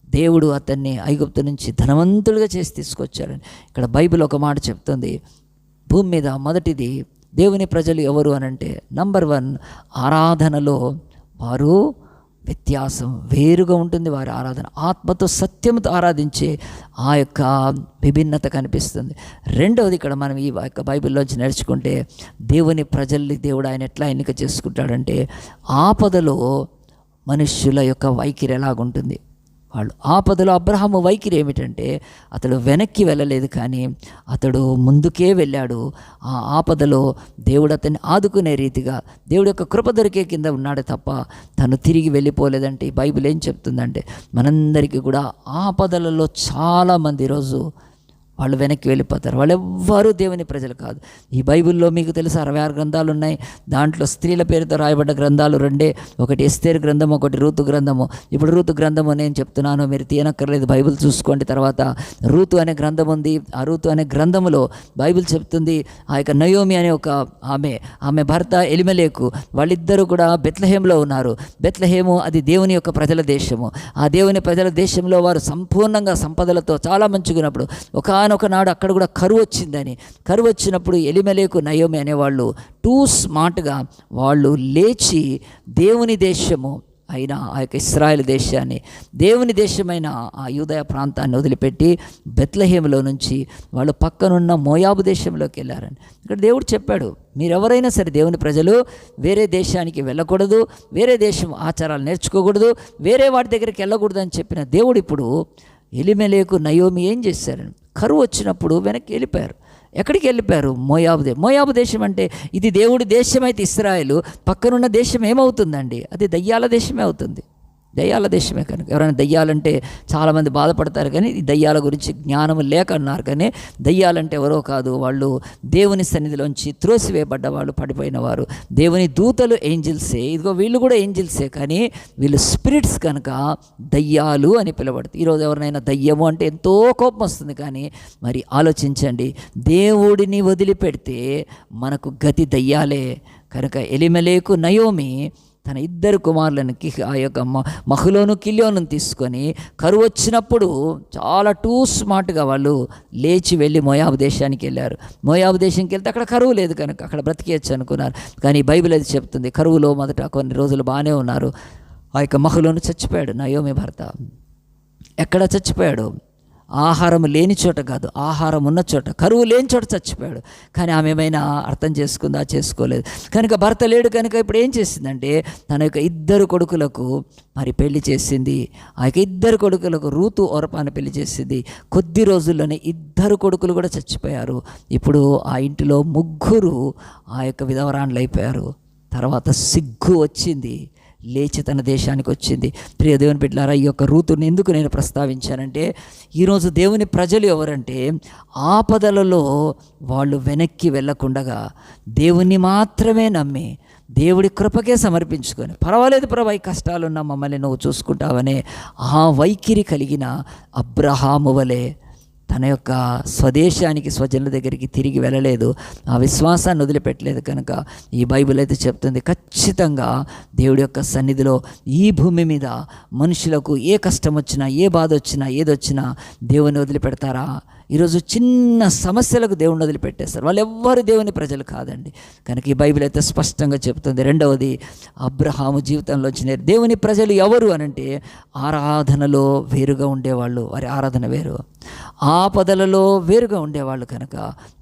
దేవుడు అతన్ని ఐగుప్తు నుంచి ధనవంతుడిగా చేసి తీసుకొచ్చాడని ఇక్కడ బైబిల్ ఒక మాట చెప్తుంది. భూమి మీద మొదటిది దేవుని ప్రజలు ఎవరు అనంటే, నంబర్ 1 ఆరాధనలో వారు వ్యత్యాసం వేరుగా ఉంటుంది. వారి ఆరాధన ఆత్మతో సత్యంతో ఆరాధించే ఆ యొక్క విభిన్నత కనిపిస్తుంది. రెండవది ఇక్కడ మనం ఈ యొక్క బైబిల్లోంచి నేర్చుకుంటే, దేవుని ప్రజల్ని దేవుడు ఆయన ఎట్లా ఎన్నిక చేసుకుంటాడంటే, ఆపదలో మనుష్యుల యొక్క వైఖరి ఎలాగుంటుంది. వాళ్ళు ఆపదలో అబ్రహాము వైఖరి ఏమిటంటే, అతడు వెనక్కి వెళ్ళలేదు కానీ అతడు ముందుకే వెళ్ళాడు. ఆ ఆపదలో దేవుడు అతన్ని ఆదుకునే రీతిగా దేవుడి యొక్క కృప దొరికే కింద ఉన్నాడే తప్ప తను తిరిగి వెళ్ళిపోలేదంటే, ఈ బైబిల్ ఏం చెప్తుందంటే, మనందరికీ కూడా ఆపదలలో చాలామంది ఈరోజు వాళ్ళు వెనక్కి వెళ్ళిపోతారు. వాళ్ళు ఎవ్వరూ దేవుని ప్రజలు కాదు. ఈ బైబిల్లో మీకు తెలుసు 66 గ్రంథాలు ఉన్నాయి. దాంట్లో స్త్రీల పేరుతో రాయబడ్డ గ్రంథాలు 2, ఒకటి ఎస్తేరు గ్రంథము, ఒకటి రూతు గ్రంథము. ఇప్పుడు రూతు గ్రంథము నేను చెప్తున్నాను, మీరు తీయనక్కర్లేదు, బైబిల్ చూసుకోండి. తర్వాత రూతు అనే గ్రంథం ఉంది. ఆ రూతు అనే గ్రంథములో బైబిల్ చెప్తుంది, ఆ యొక్క నయోమి అనే ఒక ఆమె భర్త ఎలిమెలేకు, వాళ్ళిద్దరూ కూడా బెత్లెహేంలో ఉన్నారు. బెత్లెహేము అది దేవుని యొక్క ప్రజల దేశము. ఆ దేవుని ప్రజల దేశంలో వారు సంపూర్ణంగా సంపదలతో చాలా మంచిగున్నప్పుడు ఒకనాడు అక్కడ కూడా కరువు వచ్చినప్పుడు ఎలిమెలేకు నయోమి అనేవాళ్ళు టూ స్మార్ట్గా వాళ్ళు లేచి దేవుని దేశము అయిన ఆ యొక్క ఇశ్రాయేలు దేశాన్ని, దేవుని దేశమైన ఆ యూదయ ప్రాంతాన్ని వదిలిపెట్టి బెత్లెహేములో నుంచి వాళ్ళు పక్కనున్న మోయాబు దేశంలోకి వెళ్ళారని ఇక్కడ దేవుడు చెప్పాడు. మీరెవరైనా సరే దేవుని ప్రజలు వేరే దేశానికి వెళ్ళకూడదు, వేరే దేశం ఆచారాలు నేర్చుకోకూడదు, వేరే వాటి దగ్గరికి వెళ్ళకూడదు అని చెప్పిన దేవుడు ఇప్పుడు ఎలిమెలేకు నయోమి ఏం చేశారని, కరువు వచ్చినప్పుడు వెనక్కి వెళ్ళిపోయారు. ఎక్కడికి వెళ్ళిపోయారు? మోయాబు దేశం అంటే ఇది దేవుడి దేశం అయితే ఇశ్రాయేలు, పక్కనున్న దేశం ఏమవుతుందండి? అది దయ్యాల దేశమే అవుతుంది. దయ్యాల దేశమే. కనుక ఎవరైనా దయ్యాలంటే చాలామంది బాధపడతారు, కానీ ఈ దయ్యాల గురించి జ్ఞానము లేక అన్నారు. కానీ దయ్యాలంటే ఎవరో కాదు, వాళ్ళు దేవుని సన్నిధిలోంచి త్రోసివేయబడ్డ వాళ్ళు, పడిపోయిన వారు. దేవుని దూతలు ఏంజిల్సే, ఇదిగో వీళ్ళు కూడా ఏంజిల్సే, కానీ వీళ్ళు స్పిరిట్స్ కనుక దయ్యాలు అని పిలవడుతుంది. ఈరోజు ఎవరినైనా దయ్యము అంటే ఎంతో కోపం వస్తుంది, కానీ మరి ఆలోచించండి, దేవుడిని వదిలిపెడితే మనకు గతి దయ్యాలే. కనుక ఎలిమెలేకు నయోమి తన 2 కుమారులను ఆ యొక్క మహులోను కిల్యోను తీసుకొని కరువు వచ్చినప్పుడు చాలా టూ స్మార్ట్గా వాళ్ళు లేచి వెళ్ళి మోయాబు దేశానికి వెళ్ళారు. మోయాబు దేశానికి వెళ్తే అక్కడ కరువు లేదు కనుక అక్కడ బ్రతికేయచ్చు అనుకున్నారు. కానీ బైబిల్ అది చెప్తుంది, కరువులో మొదట కొన్ని రోజులు బాగానే ఉన్నారు. ఆ యొక్క మహులోను చచ్చిపోయాడు, నయోమి భర్త. ఎక్కడ చచ్చిపోయాడు? ఆహారం లేని చోట కాదు, ఆహారం ఉన్న చోట, కరువు లేని చోట చచ్చిపోయాడు. కానీ ఆమె ఏమైనా అర్థం చేసుకుందా? చేసుకోలేదు. కనుక భర్త లేడు కనుక ఇప్పుడు ఏం చేసిందంటే, తన యొక్క 2 కొడుకులకు మరి పెళ్లి చేసింది. ఆ యొక్క 2 కొడుకులకు రూతు ఓర్పాను పెళ్లి చేసింది. కొద్ది రోజుల్లోనే 2 కొడుకులు కూడా చచ్చిపోయారు. ఇప్పుడు ఆ ఇంటిలో 3 ఆ యొక్క విధవరాండ్లు అయిపోయారు. తర్వాత సిగ్గు వచ్చింది, లేచి తన దేశానికి వచ్చింది. ప్రియ దేవుని బిడ్డలారా, ఈ యొక్క రూతుని ఎందుకు నేను ప్రస్తావించానంటే, ఈరోజు దేవుని ప్రజలు ఎవరంటే ఆపదలలో వాళ్ళు వెనక్కి వెళ్ళకుండగా దేవుణ్ణి మాత్రమే నమ్మి దేవుడి కృపకే సమర్పించుకొని, పర్వాలేదు ప్రభా ఈ కష్టాలున్నా మమ్మల్ని నువ్వు చూసుకుంటావనే ఆ వైఖరి కలిగిన అబ్రహాము వలె తన యొక్క స్వదేశానికి, స్వజనుల దగ్గరికి తిరిగి వెళ్ళలేదు, ఆ విశ్వాసాన్ని వదిలిపెట్టలేదు. కనుక ఈ బైబిల్ అయితే చెప్తుంది, ఖచ్చితంగా దేవుడి యొక్క సన్నిధిలో ఈ భూమి మీద మనుషులకు ఏ కష్టం వచ్చినా, ఏ బాధ వచ్చినా, ఏదొచ్చినా దేవుని వదిలిపెడతారా? ఈరోజు చిన్న సమస్యలకు దేవుని వదిలిపెట్టేస్తారు. వాళ్ళు ఎవ్వరు దేవుని ప్రజలు కాదండి. కనుక ఈ బైబిల్ అయితే స్పష్టంగా చెప్తుంది. రెండవది, అబ్రహాము జీవితంలో వచ్చిన దేవుని ప్రజలు ఎవరు అనంటే ఆరాధనలో వేరుగా ఉండేవాళ్ళు. వారి ఆరాధన వేరు. ఆపదలలో వేరుగా ఉండేవాళ్ళు. కనుక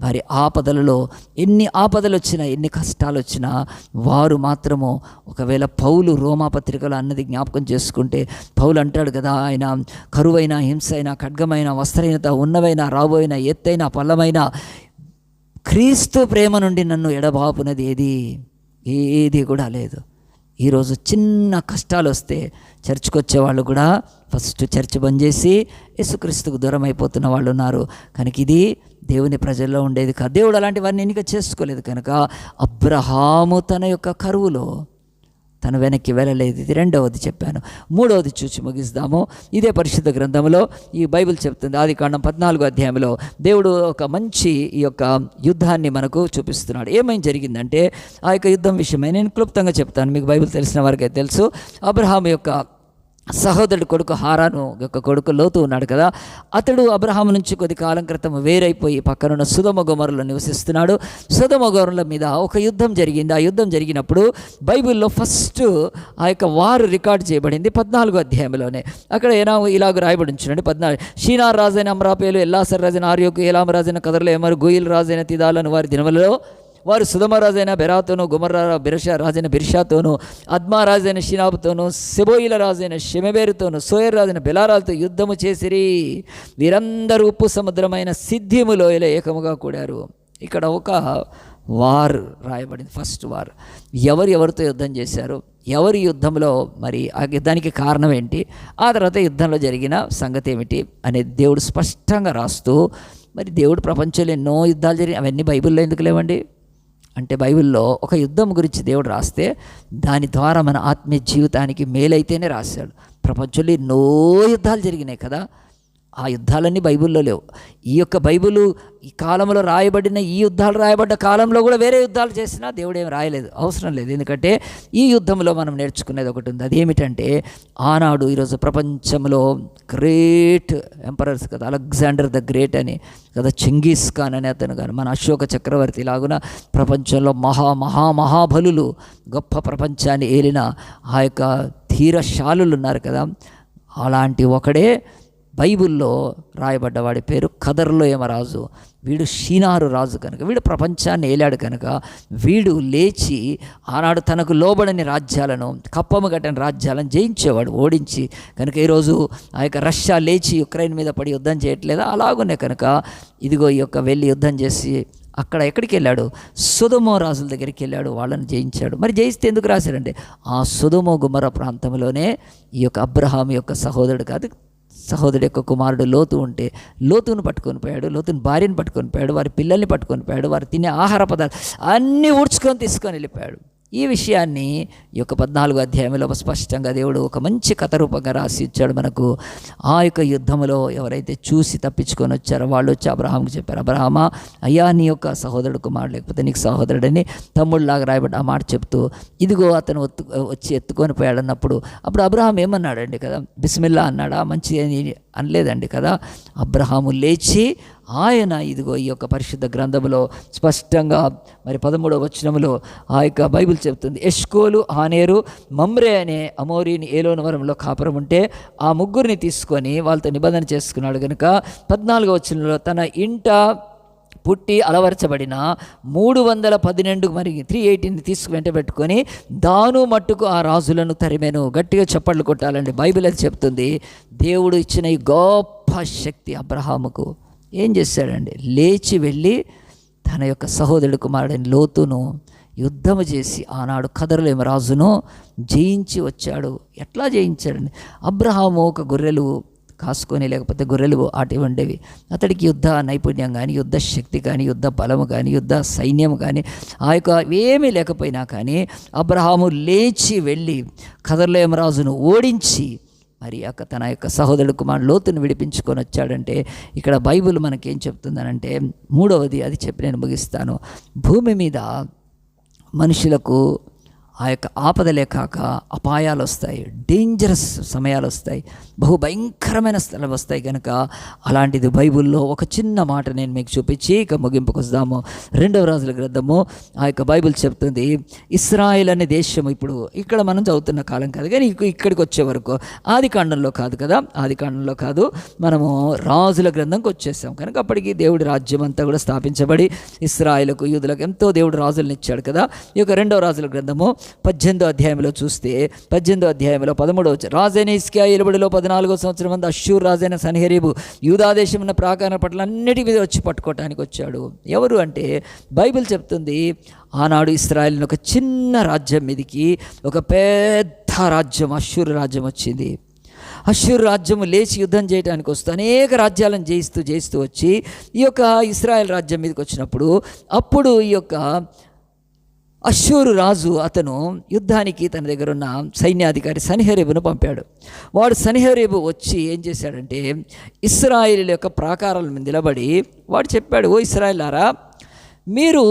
వారి ఆపదలలో ఎన్ని ఆపదలు వచ్చినా, ఎన్ని కష్టాలు వచ్చినా వారు మాత్రము, ఒకవేళ పౌలు రోమాపత్రికలో అన్నది జ్ఞాపకం చేసుకుంటే పౌలు అంటాడు కదా, ఆయన కరువైన, హింస అయిన, ఖడ్గమైన, వస్త్రహీనత, ఉన్నవైన, రాబోయిన, ఎత్తైన, పల్లమైన క్రీస్తు ప్రేమ నుండి నన్ను ఎడబాపునది ఏది కూడా లేదు. ఈరోజు చిన్న కష్టాలు వస్తే చర్చికి వచ్చేవాళ్ళు కూడా ఫస్ట్ చర్చ్ బంద్ చేసి యేసుక్రీస్తుకు దూరం అయిపోతున్న వాళ్ళు ఉన్నారు. కనుక ఇది దేవుని ప్రజల్లో ఉండేది కాదు. దేవుడు అలాంటి వారిని ఎన్నిక చేసుకోలేదు. కనుక అబ్రహాము తన యొక్క కరువులో తను వెనక్కి వెళ్ళలేదు. ఇది రెండవది చెప్పాను. మూడవది చూసి ముగిస్తాము. ఇదే పరిశుద్ధ గ్రంథంలో ఈ బైబిల్ చెప్తుంది. ఆదికాండం 14వ అధ్యాయంలో దేవుడు ఒక మంచి ఈ యొక్క యుద్ధాన్ని మనకు చూపిస్తున్నాడు. ఏమైనా జరిగిందంటే ఆ యొక్క యుద్ధం విషయమై నేను క్లుప్తంగా చెప్తాను. మీకు బైబిల్ తెలిసిన వారికి తెలుసు. అబ్రహాము యొక్క సహోదరుడు కొడుకు హారాను యొక్క కొడుకు లోతు ఉన్నాడు కదా, అతడు అబ్రహాము నుంచి కొద్ది కాలం క్రితం వేరైపోయి పక్కనున్న సొదొమ గొమొరలో నివసిస్తున్నాడు. సొదొమ గొమొరల మీద ఒక యుద్ధం జరిగింది. ఆ యుద్ధం జరిగినప్పుడు బైబిల్లో ఫస్ట్ ఆ యొక్క వారు రికార్డ్ చేయబడింది 14వ అధ్యాయంలోనే. అక్కడ ఇలాగ రాయబడి ఉంచునండి. 14 షీనార్ రాజైన అమ్రాపేలు, ఎల్లాసర్ రాజైన ఆర్యోకు, ఏలాం రాజైన కదర్లో ఎమరు, గోయిల్ రాజైన తిదాలను వారి దినములలో వారు సుధమ రాజైన బెరాతోను, గుమర్రా రాజైన బిర్షాతోను, అద్మా రాజైన షినాబుతోను, సెబోయిల రాజైన షెమెబేరుతోను, సోయర్ రాజైన బెలారాలతో యుద్ధము చేసిరి. వీరందరూ ఉప్పు సముద్రమైన సిద్ధిము లోయలో ఏకముగా కూడారు. ఇక్కడ ఒక వార్ రాయబడింది. First war. ఎవరితో యుద్ధం చేశారు, ఎవరి యుద్ధంలో, మరి ఆ యుద్ధానికి కారణం ఏంటి, ఆ తర్వాత యుద్ధంలో జరిగిన సంగతి ఏమిటి అనేది దేవుడు స్పష్టంగా రాస్తూ, మరి దేవుడు ప్రపంచంలో ఎన్నో యుద్ధాలు జరిగిన అవన్నీ బైబిల్లో ఎందుకు లేవండి అంటే, బైబిల్లో ఒక యుద్ధం గురించి దేవుడు రాస్తే దాని ద్వారా మన ఆత్మీయ జీవితానికి మేలైతేనే రాశాడు. ప్రపంచంలో ఎన్నో యుద్ధాలు జరిగినాయి కదా, ఆ యుద్ధాలన్నీ బైబిల్లో లేవు. ఈ యొక్క బైబిలు ఈ కాలంలో రాయబడిన ఈ యుద్ధాలు రాయబడ్డ కాలంలో కూడా వేరే యుద్ధాలు చేసినా దేవుడు ఏమి రాయలేదు, అవసరం లేదు. ఎందుకంటే ఈ యుద్ధంలో మనం నేర్చుకునేది ఒకటి ఉంది. అదేమిటంటే, ఆనాడు ఈరోజు ప్రపంచంలో గ్రేట్ ఎంపరర్స్ కదా, అలెగ్జాండర్ ద గ్రేట్ అని కదా, చెంగీస్ ఖాన్ అని అతను కానీ, మన అశోక చక్రవర్తి లాగున ప్రపంచంలో మహాబలులు, గొప్ప ప్రపంచాన్ని ఏలిన ఆ యొక్క ధీరశాలులు ఉన్నారు కదా, అలాంటి ఒకడే బైబిల్లో రాయబడ్డవాడి పేరు కదర్లోయమ రాజు. వీడు షీనారు రాజు కనుక, వీడు ప్రపంచాన్ని ఏలాడు కనుక, వీడు లేచి ఆనాడు తనకు లోబడని రాజ్యాలను, కప్పము కట్టని రాజ్యాలను జయించేవాడు, ఓడించి. కనుక ఈరోజు ఆ యొక్క రష్యా లేచి యుక్రెయిన్ మీద పడి యుద్ధం చేయట్లేదా, అలాగునే కనుక ఇదిగో ఈ యొక్క వెళ్ళి యుద్ధం చేసి అక్కడ ఎక్కడికి వెళ్ళాడు, సొదొమ రాజుల దగ్గరికి వెళ్ళాడు, వాళ్ళని జయించాడు. మరి జయిస్తే ఎందుకు రాశాడంటే, ఆ సొదొమ గుమర ప్రాంతంలోనే ఈ యొక్క అబ్రహాము యొక్క సహోదరుడు యొక్క కుమారుడు లోతు ఉంటే లోతును పట్టుకొని పోయాడు, లోతుని భార్యను పట్టుకొని పోయాడు, వారి పిల్లల్ని పట్టుకొని పోయాడు, వారు తినే ఆహార పదార్థాలు అన్నీ ఊడ్చుకొని తీసుకొని వెళ్ళిపోయాడు. ఈ విషయాన్ని ఈ యొక్క 14వ అధ్యాయంలో స్పష్టంగా దేవుడు ఒక మంచి కథ రూపంగా రాసి ఇచ్చాడు మనకు. ఆ యొక్క యుద్ధంలో ఎవరైతే చూసి తప్పించుకొని వచ్చారో వాళ్ళు వచ్చి అబ్రహాంకి చెప్పారు, అబ్రహామా, అయ్యా నీ యొక్క సహోదరుడు కుమారుడు, లేకపోతే నీకు సహోదరుడని తమ్ముళ్ళలాగా రాయబడ్డ ఆ మాట చెప్తూ, ఇదిగో అతను వచ్చి ఎత్తుకొని పోయాడు అన్నప్పుడు, అప్పుడు అబ్రహాం ఏమన్నాడండి కదా, బిస్మిల్లా అన్నాడా, మంచి అనలేదండి కదా. అబ్రహాము లేచి ఆయన ఇదిగో ఈ యొక్క పరిశుద్ధ గ్రంథంలో స్పష్టంగా మరి 13వ వచనంలో ఆ యొక్క బైబిల్ చెప్తుంది, ఎష్కోలు, ఆనేరు, మమ్రే అనే అమోరీని ఏలోను వరంలో కాపురం ఉంటే ఆ ముగ్గురిని తీసుకొని వాళ్ళతో నిబంధన చేసుకున్నాడు. కనుక 14వ వచనంలో తన ఇంట పుట్టి అలవరచబడిన 312 మరి 318 తీసుకు వెంట పెట్టుకొని దాను మట్టుకు ఆ రాజులను తరిమెను. గట్టిగా చప్పట్లు కొట్టాలండి. బైబిల్ అది చెప్తుంది. దేవుడు ఇచ్చిన ఈ గొప్ప శక్తి అబ్రహాముకు ఏం చేశాడండి, లేచి వెళ్ళి తన యొక్క సహోదరుడు కుమారుడైన లోతును యుద్ధము చేసి ఆనాడు కదర్లోయమ రాజును జయించి వచ్చాడు. ఎట్లా జయించాడండి, అబ్రహాము ఒక గొర్రెలు కాసుకొని, లేకపోతే గొర్రెలు ఆటి ఉండేవి, అతడికి యుద్ధ నైపుణ్యం కానీ, యుద్ధ శక్తి కానీ, యుద్ధ బలము కానీ, యుద్ధ సైన్యం కానీ ఆ యొక్క ఏమీ లేకపోయినా కానీ అబ్రహాము లేచి వెళ్ళి కదర్లోయమ రాజును ఓడించి మరి తన యొక్క సహోదరుడు కుమారుడు లోతును విడిపించుకొని వచ్చాడంటే, ఇక్కడ బైబిల్ మనకేం చెప్తుందనంటే, మూడవది అది చెప్పి నేను ముగిస్తాను. భూమి మీద మనుషులకు ఆ యొక్క ఆపదలే కాక అపాయాలు వస్తాయి, డేంజరస్ సమయాలు వస్తాయి, బహు భయంకరమైన స్థలం వస్తాయి. కనుక అలాంటిది బైబిల్లో ఒక చిన్న మాట నేను మీకు చూపించి ఇక ముగింపుకు వస్తాము. 2వ రాజుల గ్రంథము ఆ యొక్క బైబిల్ చెప్తుంది, ఇశ్రాయేల్ అనే దేశం ఇప్పుడు ఇక్కడ మనం చదువుతున్న కాలం కాదు, కానీ ఇక్కడికి వచ్చే వరకు ఆది కాండంలో కాదు కదా, ఆది కాండంలో కాదు, మనము రాజుల గ్రంథంకి వచ్చేసాం. కనుక అప్పటికి దేవుడి రాజ్యం అంతా కూడా స్థాపించబడి ఇశ్రాయేలుకు యూదులకు ఎంతో దేవుడు రాజులను ఇచ్చాడు కదా. ఈ యొక్క 2వ రాజుల గ్రంథము 18వ అధ్యాయంలో చూస్తే 18వ అధ్యాయంలో 13వ వచనం, రాజైన హిజ్కియా ఏలుబడిలో 14వ సంవత్సరం మంది అష్షూరు రాజైన సన్హెరీబు యూదాదేశం ఉన్న ప్రాకార పట్ల అన్నిటి మీద వచ్చి పట్టుకోవటానికి వచ్చాడు. ఎవరు అంటే బైబిల్ చెప్తుంది, ఆనాడు ఇశ్రాయేలుని ఒక చిన్న రాజ్యం మీదికి ఒక పెద్ద రాజ్యం అష్షూరు రాజ్యం వచ్చింది. అష్షూరు రాజ్యము లేచి యుద్ధం చేయడానికి వస్తూ అనేక రాజ్యాలను జయిస్తూ వచ్చి ఈ యొక్క ఇశ్రాయేల్ రాజ్యం మీదకి వచ్చినప్పుడు అప్పుడు ఈ యొక్క అష్షూరు రాజు అతను యుద్ధానికి తన దగ్గర ఉన్న సైన్యాధికారి సన్హెరీబును పంపాడు. వాడు సన్హెరీబు వచ్చి ఏం చేశాడంటే ఇశ్రాయేలు యొక్క ప్రాకారాల మీద నిలబడి వాడు చెప్పాడు, ఓ ఇశ్రాయేలారా, మీరు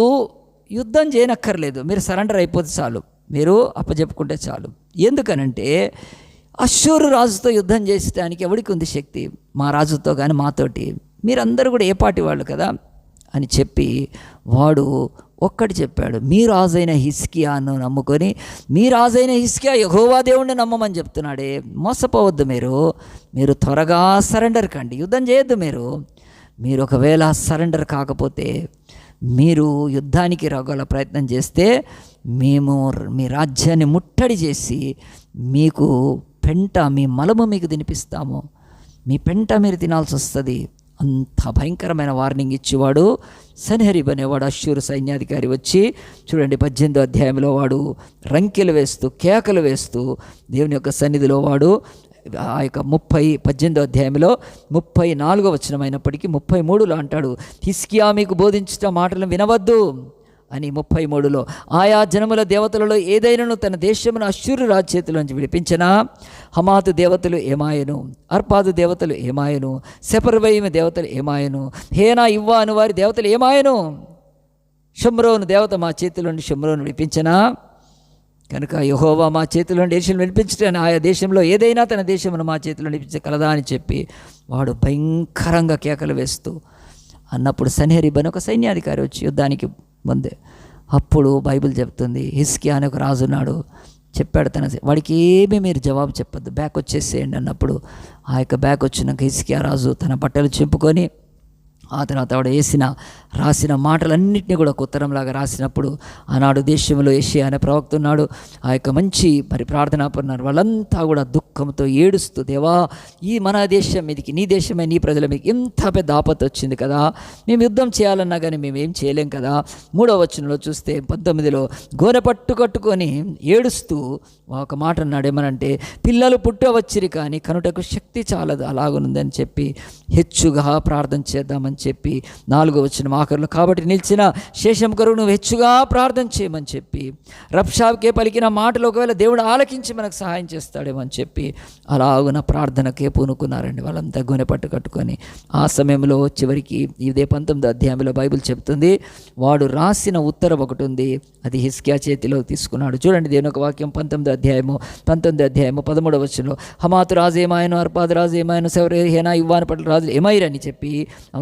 యుద్ధం చేయనక్కర్లేదు, మీరు సరెండర్ అయిపోతే చాలు, మీరు అప్పచెప్పుకుంటే చాలు. ఎందుకనంటే అష్షూరు రాజుతో యుద్ధం చేసడానికి ఎవరికి ఉంది శక్తి? మా రాజుతో కానీ మాతోటి, మీరందరూ కూడా ఏ పార్టీ వాళ్ళు కదా అని చెప్పి వాడు ఒక్కటి చెప్పాడు, మీ రాజైన హిజ్కియాను నమ్ముకొని, మీ రాజైన హిజ్కియా యెహోవా దేవుణ్ణి నమ్మమని చెప్తున్నాడే, మోసపోవద్దు, మీరు త్వరగా సరెండర్ కండి, యుద్ధం చేయొద్దు. మీరు ఒకవేళ సరెండర్ కాకపోతే, మీరు యుద్ధానికి రాగల ప్రయత్నం చేస్తే మేము మీ రాజ్యాన్ని ముట్టడి చేసి మీకు మీ మలము మీకు తినిపిస్తాము, మీ పెంట మీరు తినాల్సి వస్తుంది. అంత భయంకరమైన వార్నింగ్ ఇచ్చేవాడు సన్హెరీబు అనేవాడు అష్షూరు సైన్యాధికారి వచ్చి చూడండి 18వ అధ్యాయంలో వాడు రంకెలు వేస్తూ కేకలు వేస్తూ దేవుని యొక్క సన్నిధిలో వాడు ఆ యొక్క 18వ అధ్యాయంలో 34వ వచనం అయినప్పటికీ 33లో అంటాడు, హిజ్కియా మీకు బోధించిన మాటలను వినవద్దు అని 33లో, ఆయా జనముల దేవతలలో ఏదైనాను తన దేశమును అష్షూరు రాజు చేతిలోంచి విడిపించినా హమాతు దేవతలు ఏమాయను, అర్పాదు దేవతలు ఏమాయను, సెపర్వయిము దేవతలు ఏమాయను, హేనా ఇవ్వా అను వారి దేవతలు ఏమాయను, షమ్రోను దేవత మా చేతిలోండి షమ్రోను విడిపించినా, కనుక యెహోవా మా చేతిలో దేశం విడిపించటని ఆయా దేశంలో ఏదైనా తన దేశమును మా చేతిలో విడిపించగలదా అని చెప్పి వాడు భయంకరంగా కేకలు వేస్తూ అన్నప్పుడు సన్హెరీబు అని ఒక సైన్యాధికారి వచ్చి యుద్ధానికి ముందే, అప్పుడు బైబిల్ చెప్తుంది, హిజ్కియా అనే ఒక రాజు ఉన్నాడు, చెప్పాడు వాడికి ఏమీ మీరు జవాబు చెప్పద్దు, బ్యాక్ వచ్చేసేయండి అన్నప్పుడు ఆ యొక్క బ్యాక్ వచ్చినాక హిజ్కియా రాజు తన బట్టలు చింపుకొని ఆ తర్వాత ఆవిడ రాసిన మాటలన్నింటినీ కూడా ఉత్తరంలాగా రాసినప్పుడు ఆనాడు దేశంలో యెషయా అనే ప్రవక్త ఉన్నాడు, ఆ యొక్క మంచి ప్రార్థనాపరున్నారు, వాళ్ళంతా కూడా దుఃఖంతో ఏడుస్తూ, దేవా ఈ మన దేశం మీదకి, నీ దేశమే నీ ప్రజల మీకు ఇంత పెద్ద ఆపత్తి వచ్చింది కదా, మేము యుద్ధం చేయాలన్నా కానీ మేము ఏం చేయలేం కదా. 3వ వచనంలో చూస్తే 19లో గోనె పట్టు కట్టుకొని ఏడుస్తూ ఒక మాట అన్నాడు, ఏమనంటే పిల్లలు పుట్టవచ్చిరి కానీ కనుటకు శక్తి చాలదు, అలాగునుందని చెప్పి హెచ్చుగా ప్రార్థన చేద్దామని చెప్పి 4వ వచనం ఆఖరులో, కాబట్టి నిలిచిన శేషం కొరకు నువ్వు హెచ్చుగా ప్రార్థన చేయమని చెప్పి రబ్షాకే పలికిన మాటలు ఒకవేళ దేవుడు ఆలకించి మనకు సహాయం చేస్తాడేమో అని చెప్పి అలాగున ప్రార్థనకే పూనుకున్నారండి వాళ్ళంతా గొనె పట్టు కట్టుకొని. ఆ సమయంలో చివరికి ఇదే 19వ అధ్యాయంలో బైబిల్ చెప్తుంది, వాడు రాసిన ఉత్తరం ఒకటి ఉంది, అది హిజ్కియా చేతిలో తీసుకున్నాడు. చూడండి దేవుని ఒక వాక్యం 19వ అధ్యాయము 13వ వచనంలో, హమాతు రాజు ఏమాయను, అర్పాదు రాజు ఏమాయను, హేనా ఇవ్వాను పట్ల రాజులు ఏమైరని చెప్పి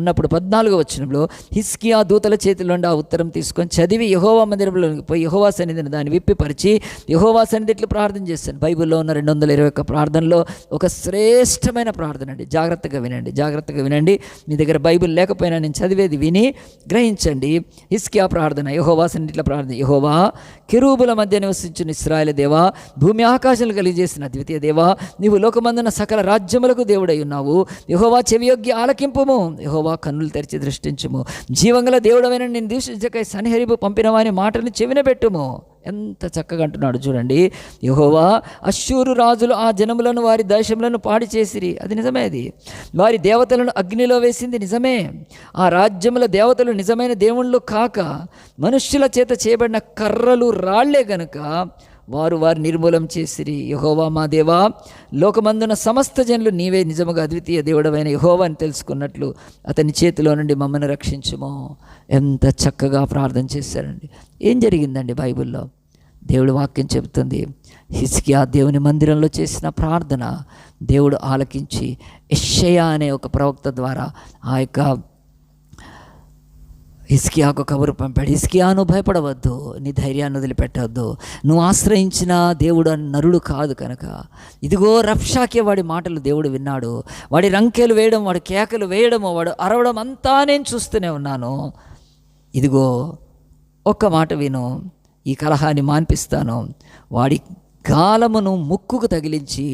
ఉన్నప్పుడు 14వ వచనంలో హిజ్కియా దూతల చేతిలో ఆ ఉత్తరం తీసుకొని చదివి యెహోవా మందిరంలోకి పోయి యెహోవా సన్నిధిని దాన్ని విప్పిపరిచి యెహోవా సన్నిధి ఇట్లా ప్రార్థన చేస్తాను. బైబిల్లో ఉన్న 221 ప్రార్థనలో ఒక శ్రేష్టమైన ప్రార్థన అండి. జాగ్రత్తగా వినండి. మీ దగ్గర బైబిల్ లేకపోయినా నేను చదివేది విని గ్రహించండి. హిజ్కియా ప్రార్థన, యెహోవా సన్నిధి ఇట్లా ప్రార్థన, యెహోవా కెరూబుల మధ్య నివసించిన ఇశ్రాయేలు దేవా, భూమి ఆకాశాలు కలిగజేసిన అద్వితీయ దేవా, నీవు లోకమందున సకల రాజ్యములకు దేవుడై ఉన్నావు. యెహోవా చెవియొగ్గి ఆలకింపుము, యెహోవా కన్నులు తెరిచి దృష్టించుము, జీవంగల దేవుడమైన నేను దూషించకై సన్హెరీబు పంపిన వాని మాటలను చెవిన పెట్టుము. ఎంత చక్కగా అంటున్నాడు చూడండి. యెహోవా అష్షూరు రాజులు ఆ జనములను వారి దేశములను పాడి చేసిరి, అది నిజమే. అది వారి దేవతలను అగ్నిలో వేసింది నిజమే. ఆ రాజ్యముల దేవతలు నిజమైన దేవుళ్ళు కాక మనుష్యుల చేత చేయబడిన కర్రలు రాళ్లే గనుక వారు నిర్మూలం చేసిరి. యెహోవా మా దేవా, లోకమందున సమస్త జనులు నీవే నిజముగా అద్వితీయ దేవుడవైన యెహోవా అని తెలుసుకున్నట్లు అతని చేతిలో నుండి మమ్మల్ని రక్షించుము. ఎంత చక్కగా ప్రార్థన చేశారండి. ఏం జరిగిందండి బైబిల్లో? దేవుడి వాక్యం చెబుతుంది, హిజ్కియా దేవుని మందిరంలో చేసిన ప్రార్థన దేవుడు ఆలకించి యెషయా అనే ఒక ప్రవక్త ద్వారా ఆ యొక్క హిజ్కియాకు కబురు పంపాడు. హిజ్కియా, నువ్వు భయపడవద్దు, నీ ధైర్యాన్ని వదిలిపెట్టవద్దు, నువ్వు ఆశ్రయించిన దేవుడు నరుడు కాదు కనుక. ఇదిగో రబ్షాకే వాడి మాటలు దేవుడు విన్నాడు. వాడి రంకెలు వేయడం, వాడి కేకలు వేయడము, వాడు అరవడం అంతా నేను చూస్తూనే ఉన్నాను. ఇదిగో ఒక్క మాట విను, ఈ కలహాన్ని మాన్పిస్తాను, వాడి గాలమును ముక్కుకు తగిలించి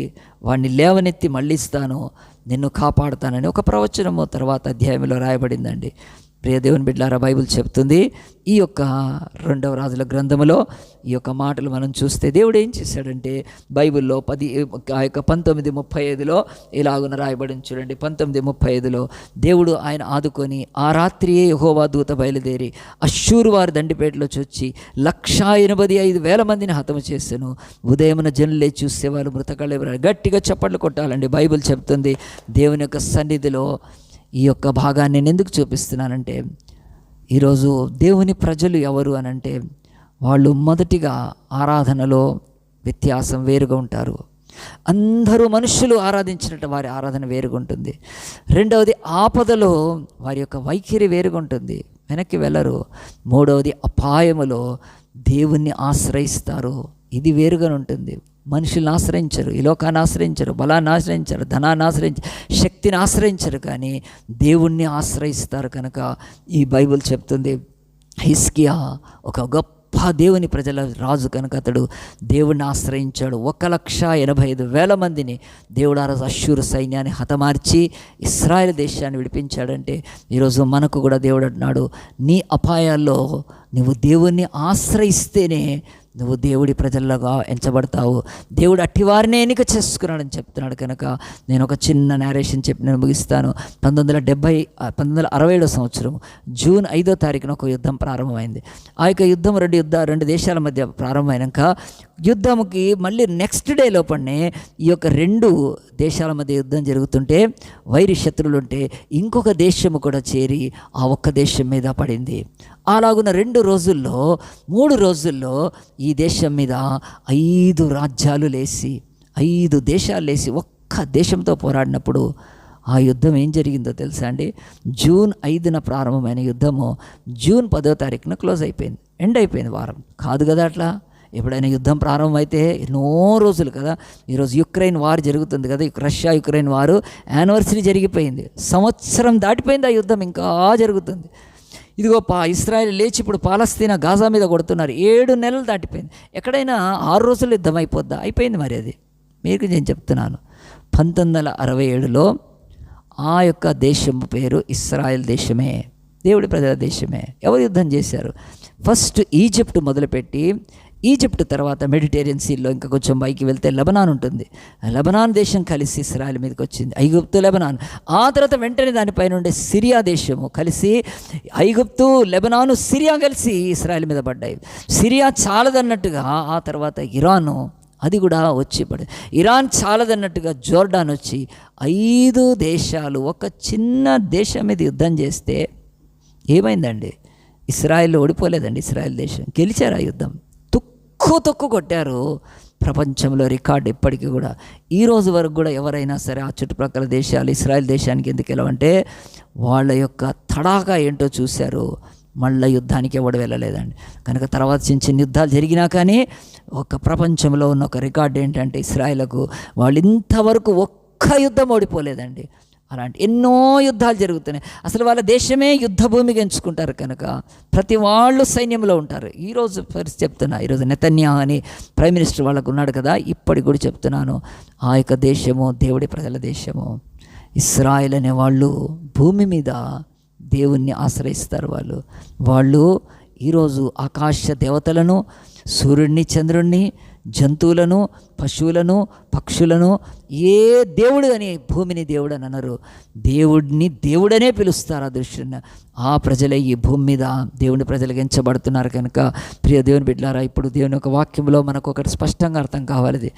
వాడిని లేవనెత్తి మళ్ళిస్తాను, నిన్ను కాపాడుతానని ఒక ప్రవచనము తర్వాత అధ్యాయంలో రాయబడిందండి. ప్రియ దేవుని బిడ్డలారా, బైబిల్ చెప్తుంది, ఈ యొక్క 2వ రాజుల గ్రంథములో ఈ యొక్క మాటలు మనం చూస్తే దేవుడు ఏం చేశాడంటే, బైబిల్లో 19:35 ఇలాగున రాయబడింది చూడండి. 19:35 దేవుడు ఆయన ఆదుకొని ఆ రాత్రియే యెహోవా దూత బయలుదేరి అష్షూరు వారి దండిపేటలో చొచ్చి 185,000 మందిని హతము చేశాను. ఉదయమున జనులే చూసేవాళ్ళు మృతకళ్ళు గట్టిగా చప్పట్లు కొట్టాలండి. బైబిల్ చెప్తుంది, దేవుని యొక్క సన్నిధిలో ఈ యొక్క భాగాన్ని నేను ఎందుకు చూపిస్తున్నానంటే, ఈరోజు దేవుని ప్రజలు ఎవరు అనంటే, వాళ్ళు మొదటిగా ఆరాధనలో వ్యత్యాసం వేరుగా ఉంటారు. అందరూ మనుషులు ఆరాధించినట్టు వారి ఆరాధన వేరుగా ఉంటుంది. రెండవది, ఆపదలో వారి యొక్క వైఖరి వేరుగా ఉంటుంది, వెనక్కి వెళ్ళరు. మూడవది, అపాయములో దేవుణ్ణి ఆశ్రయిస్తారు, ఇది వేరుగా ఉంటుంది. మనుషులను ఆశ్రయించరు, ఈ లోకాన్ని ఆశ్రయించరు, బలాన్ని ఆశ్రయించరు, ధనాన్ని ఆశ్రయించరు, శక్తిని ఆశ్రయించరు, కానీ దేవుణ్ణి ఆశ్రయిస్తారు. కనుక ఈ బైబిల్ చెప్తుంది, హిజ్కియా ఒక గొప్ప దేవుని ప్రజల రాజు కనుక అతడు దేవుణ్ణి ఆశ్రయించాడు. 185,000 మందిని దేవుడు ఆ రోజు అష్షూరు సైన్యాన్ని హతమార్చి ఇశ్రాయేలు దేశాన్ని విడిపించాడంటే, ఈరోజు మనకు కూడా దేవుడు అంటున్నాడు, నీ అపాయాల్లో నువ్వు దేవుణ్ణి ఆశ్రయిస్తేనే నువ్వు దేవుడి ప్రజల్లోగా ఎంచబడతావు. దేవుడు అట్టివారిని ఎన్నిక చేసుకున్నాడని చెప్తున్నాడు. కనుక నేను ఒక చిన్న నేరేషన్ చెప్పి నేను ముగిస్తాను. 1967 సంవత్సరం జూన్ 5వ తారీఖున ఒక యుద్ధం ప్రారంభమైంది. ఆ యొక్క యుద్ధం రెండు దేశాల మధ్య ప్రారంభమైనాక యుద్ధంకి మళ్ళీ నెక్స్ట్ డే లోపలనే ఈ యొక్క 2 దేశాల మధ్య యుద్ధం జరుగుతుంటే, వైరి శత్రువులు ఉంటే ఇంకొక దేశము కూడా చేరి ఆ ఒక్క దేశం మీద పడింది. అలాగున్న 3 రోజుల్లో ఈ దేశం మీద 5 రాజ్యాలు లేచి 5 దేశాలు లేచి ఒక్క దేశంతో పోరాడినప్పుడు ఆ యుద్ధం ఏం జరిగిందో తెలుసా అండి? జూన్ 5న ప్రారంభమైన యుద్ధము జూన్ 10వ తారీఖున క్లోజ్ అయిపోయింది, ఎండ్ అయిపోయింది. వారం కాదు కదా అట్లా. ఎప్పుడైనా యుద్ధం ప్రారంభమైతే ఎన్నో రోజులు కదా. ఈరోజు యుక్రెయిన్ వార్ జరుగుతుంది కదా, రష్యా యుక్రెయిన్ వారు యానివర్సరీ జరిగిపోయింది, సంవత్సరం దాటిపోయింది, ఆ యుద్ధం ఇంకా జరుగుతుంది. ఇదిగో ఇస్రాయేల్ లేచి ఇప్పుడు పాలస్తీనా గాజా మీద కొడుతున్నారు, 7 నెలలు దాటిపోయింది. ఎక్కడైనా 6 రోజులు యుద్ధం అయిపోద్దా? అయిపోయింది. మరి అది మీకు నేను చెప్తున్నాను. 1967లో ఆ యొక్క దేశం పేరు ఇస్రాయేల్ దేశమే, దేవుడి ప్రజల దేశమే. ఎవరు యుద్ధం చేశారు? ఫస్ట్ ఈజిప్ట్ మొదలుపెట్టి, ఈజిప్ట్ తర్వాత మెడిటేరియన్ సీలో ఇంకా కొంచెం పైకి వెళ్తే లెబనాన్ ఉంటుంది. లెబనాన్ దేశం కలిసి ఇస్రాయేల్ మీదకి వచ్చింది, ఐగుప్తు లెబనాన్. ఆ తర్వాత వెంటనే దానిపైన ఉండే సిరియా దేశము కలిసి, ఐగుప్తు లెబనాను సిరియా కలిసి ఇస్రాయేల్ మీద పడ్డాయి. సిరియా చాలదన్నట్టుగా ఆ తర్వాత ఇరాను, అది కూడా వచ్చి పడి, ఇరాన్ చాలదన్నట్టుగా జోర్డాన్ వచ్చి 5 దేశాలు ఒక చిన్న దేశం మీద యుద్ధం చేస్తే ఏమైందండి? ఇస్రాయేల్ ఓడిపోలేదండి, ఇస్రాయేల్ దేశం గెలిచారు. ఆ యుద్ధం తొక్కు కొట్టారు. ప్రపంచంలో రికార్డు ఇప్పటికీ కూడా ఈ రోజు వరకు కూడా ఎవరైనా సరే ఆ చుట్టుప్రక్కల దేశాలు ఇస్రాయేల్ దేశానికి ఎందుకు వెళ్ళవంటే వాళ్ళ యొక్క తడాకా ఏంటో చూశారు, మళ్ళీ యుద్ధానికి ఎవడు వెళ్ళలేదండి. కనుక తర్వాత చిన్న యుద్ధాలు జరిగినా కానీ ఒక ప్రపంచంలో ఉన్న ఒక రికార్డు ఏంటంటే ఇస్రాయేల్కు వాళ్ళు ఇంతవరకు ఒక్క యుద్ధం ఓడిపోలేదండి. అలాంటి ఎన్నో యుద్ధాలు జరుగుతున్నాయి. అసలు వాళ్ళ దేశమే యుద్ధ భూమిగా ఎంచుకుంటారు కనుక ప్రతి వాళ్ళు సైన్యంలో ఉంటారు. ఈరోజు పరిస్థితి చెప్తున్నా, ఈరోజు నెతన్యాహు అని ప్రైమ్ మినిస్టర్ వాళ్ళకు ఉన్నాడు కదా, ఇప్పటికి కూడా చెప్తున్నాను, ఆ యొక్క దేశము దేవుడి ప్రజల దేశము. ఇశ్రాయేల్ అనే వాళ్ళు భూమి మీద దేవుణ్ణి ఆశ్రయిస్తారు. వాళ్ళు ఈరోజు ఆకాశ దేవతలను, సూర్యుడిని, చంద్రుడిని, జంతువులను, పశువులను, పక్షులను ఏ దేవుడు అని భూమిని దేవుడు అని అనరు. దేవుడిని దేవుడనే పిలుస్తారు. ఆ దృష్టిని ఆ ప్రజలే ఈ భూమి మీద దేవుని ప్రజలకు ఎంచబడుతున్నారు. కనుక ప్రియ దేవుని బిడ్డలారా, ఇప్పుడు దేవుని యొక్క వాక్యంలో మనకు ఒకటి స్పష్టంగా అర్థం కావాలి.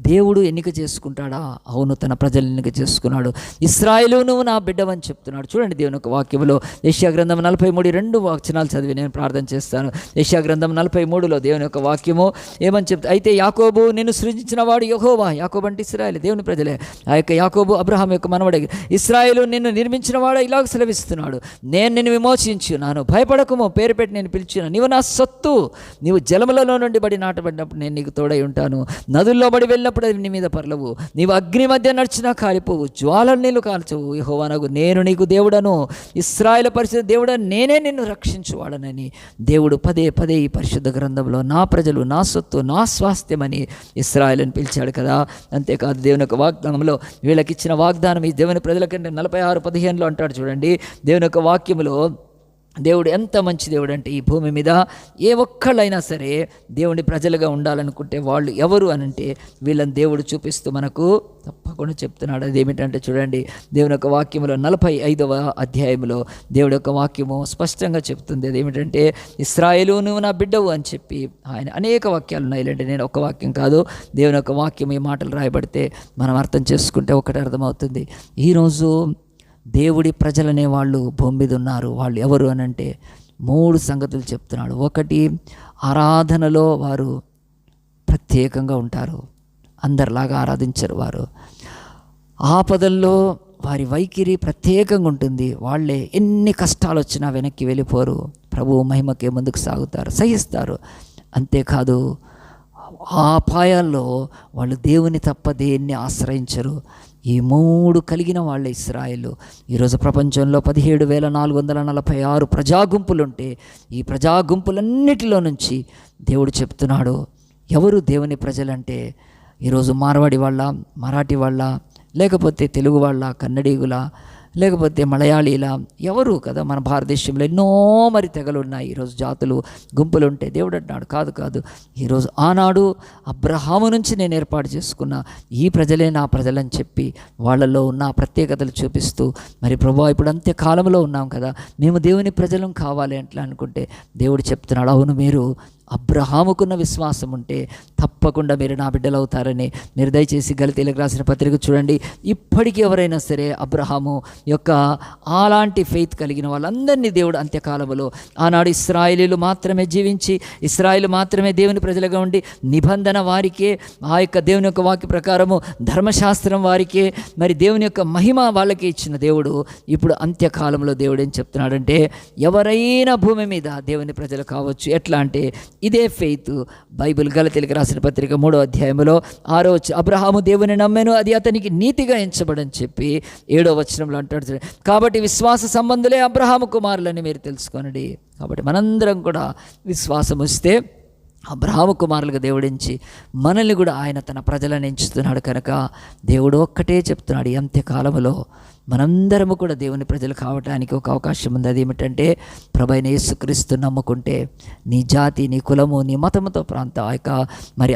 దేవుడు ఎన్నిక చేసుకుంటాడా? అవును, తన ప్రజలు ఎన్నిక చేసుకున్నాడు. ఇశ్రాయేలు నువ్వు నా బిడ్డవని చెప్తున్నాడు. చూడండి దేవుని యొక్క వాక్యంలో యెషయా గ్రంథం 43 వచనాలు చదివి నేను ప్రార్థన చేస్తాను. యెషయా గ్రంథం 43లో దేవుని యొక్క వాక్యము ఏమని చెప్తా, అయితే యాకోబు నిన్ను సృజించిన వాడు యెహోవా. యాకోబు అంటే ఇశ్రాయేలు, దేవుని ప్రజలే. ఆ యొక్క యాకోబు అబ్రహాం యొక్క మనవడే. ఇశ్రాయేలు నిన్ను నిర్మించిన వాడు ఇలాగ సెలవిస్తున్నాడు, నేను నిన్ను విమోచించున్నాను, భయపడకము, పేరు పెట్టి నేను పిలిచాను. నీవు నా సొత్తు, నీవు జలములలో నుండి బడి నాటబడినప్పుడు నేను నీకు తోడై ఉంటాను. నదుల్లో బడి వెళ్ళినప్పుడు అది నీ మీద పర్లవు. నీవు అగ్ని మధ్య నడిచినా కాలిపోవు, జ్వాలను నీళ్ళు కాల్చవు. యెహోవానగు నేను నీకు దేవుడను, ఇశ్రాయేలు పరిశుద్ధ దేవుడను, నేనే నిన్ను రక్షించువాడనని దేవుడు పదే పదే ఈ పరిశుద్ధ గ్రంథంలో నా ప్రజలు, నా సొత్తు, నా స్వాస్థ్యమని ఇశ్రాయేలుని పిలిచాడు కదా. అంతేకాదు దేవుని యొక్క వాగ్దానంలో వీళ్ళకి ఇచ్చిన వాగ్దానం ఈ దేవుని ప్రజలకంటే 46:15 అంటాడు. చూడండి దేవుని యొక్క వాక్యములో దేవుడు ఎంత మంచి దేవుడు అంటే, ఈ భూమి మీద ఏ ఒక్కళ్ళైనా సరే దేవుని ప్రజలుగా ఉండాలనుకుంటే వాళ్ళు ఎవరు అనంటే వీళ్ళని దేవుడు చూపిస్తూ మనకు తప్పకుండా చెప్తున్నాడు. అదేమిటంటే చూడండి దేవుని యొక్క వాక్యములో 45వ అధ్యాయంలో దేవుడి యొక్క వాక్యము స్పష్టంగా చెప్తుంది. అదేమిటంటే ఇశ్రాయేలు నువ్వు నా బిడ్డవు అని చెప్పి ఆయన అనేక వాక్యాలు ఉన్నాయి. ఇలాంటి నేను ఒక వాక్యం కాదు, దేవుని యొక్క వాక్యం ఈ మాటలు రాయబడితే మనం అర్థం చేసుకుంటే ఒకటి అర్థమవుతుంది. ఈరోజు దేవుడి ప్రజలనే వాళ్ళు భూమి మీద ఉన్నారు. వాళ్ళు ఎవరు అనంటే 3 సంగతులు చెప్తున్నాడు. ఒకటి, ఆరాధనలో వారు ప్రత్యేకంగా ఉంటారు, అందరిలాగా ఆరాధించరు. వారు ఆపదల్లో వారి వైఖరి ప్రత్యేకంగా ఉంటుంది. వాళ్ళే ఎన్ని కష్టాలు వచ్చినా వెనక్కి వెళ్ళిపోరు, ప్రభువు మహిమకే ముందుకు సాగుతారు, సహిస్తారు. అంతేకాదు ఆ అపాయాల్లో వాళ్ళు దేవుని తప్ప దేన్ని ఆశ్రయించరు. ఈ 3 కలిగిన వాళ్ళ ఇశ్రాయేలు. ఈరోజు ప్రపంచంలో 17,446 ప్రజాగుంపులుంటే ఈ ప్రజాగుంపులన్నిటిలో నుంచి దేవుడు చెప్తున్నాడు ఎవరు దేవుని ప్రజలంటే. ఈరోజు మార్వాడి వాళ్ళ, మరాఠీ వాళ్ళ, లేకపోతే తెలుగు వాళ్ళ, కన్నడీగుల, లేకపోతే మలయాళీల, ఎవరు కదా. మన భారతదేశంలో ఎన్నో మరి తెగలు ఉన్నాయి, ఈరోజు జాతులు, గుంపులు ఉంటే దేవుడు అంటున్నాడు కాదు కాదు, ఈరోజు ఆనాడు అబ్రహాము నుంచి నేను ఏర్పాటు చేసుకున్న ఈ ప్రజలే నా ప్రజలని చెప్పి వాళ్ళల్లో ఉన్న ప్రత్యేకతలు చూపిస్తూ, మరి ప్రభువా ఇప్పుడు అంత్యకాలంలో ఉన్నాం కదా, మేము దేవుని ప్రజలం కావాలి అట్లా అనుకుంటే దేవుడు చెప్తున్నాడు, అవును మీరు అబ్రహాముకున్న విశ్వాసం ఉంటే తప్పకుండా మీరు నా బిడ్డలు అవుతారని. మీరు దయచేసి గలతీయులకు రాసిన పత్రిక చూడండి. ఇప్పటికీ ఎవరైనా సరే అబ్రహాము యొక్క అలాంటి ఫెయిత్ కలిగిన వాళ్ళందరినీ దేవుడు అంత్యకాలంలో, ఆనాడు ఇశ్రాయేలీలు మాత్రమే జీవించి ఇశ్రాయేలు మాత్రమే దేవుని ప్రజలుగా ఉండి నిబంధన వారికే, ఆ యొక్క దేవుని యొక్క వాక్య ప్రకారము ధర్మశాస్త్రం వారికే, మరి దేవుని యొక్క మహిమ వాళ్ళకే ఇచ్చిన దేవుడు ఇప్పుడు అంత్యకాలంలో దేవుడు ఏం చెప్తున్నాడంటే ఎవరైనా భూమి మీద దేవుని ప్రజలు కావచ్చు. ఎట్లా అంటే ఇదే ఫెయిత్. బైబిల్ గలతీయులకు రాసిన పత్రిక 3వ అధ్యాయంలో 6వ వచనం, అబ్రహాము దేవుని నమ్మెను, అది అతనికి నీతిగా ఎంచబడని చెప్పి 7వ వచనంలో అంటాడు. కాబట్టి విశ్వాస సంబంధులే అబ్రహాము కుమారులని మీరు తెలుసుకోనండి. కాబట్టి మనందరం కూడా విశ్వాసం వస్తే అబ్రహాము కుమారులుగా దేవుడు ఎంచి మనల్ని కూడా ఆయన తన ప్రజలను ఎంచుతున్నాడు. కనుక దేవుడు ఒక్కటే చెప్తున్నాడు, ఈ అంత్యకాలంలో మనందరము కూడా దేవుని ప్రజలు కావటానికి ఒక అవకాశం ఉంది. అదేమిటంటే ప్రభువైన యేసుక్రీస్తు నమ్ముకుంటే నీ జాతి, నీ కులము, నీ మతముతో ప్రాంతం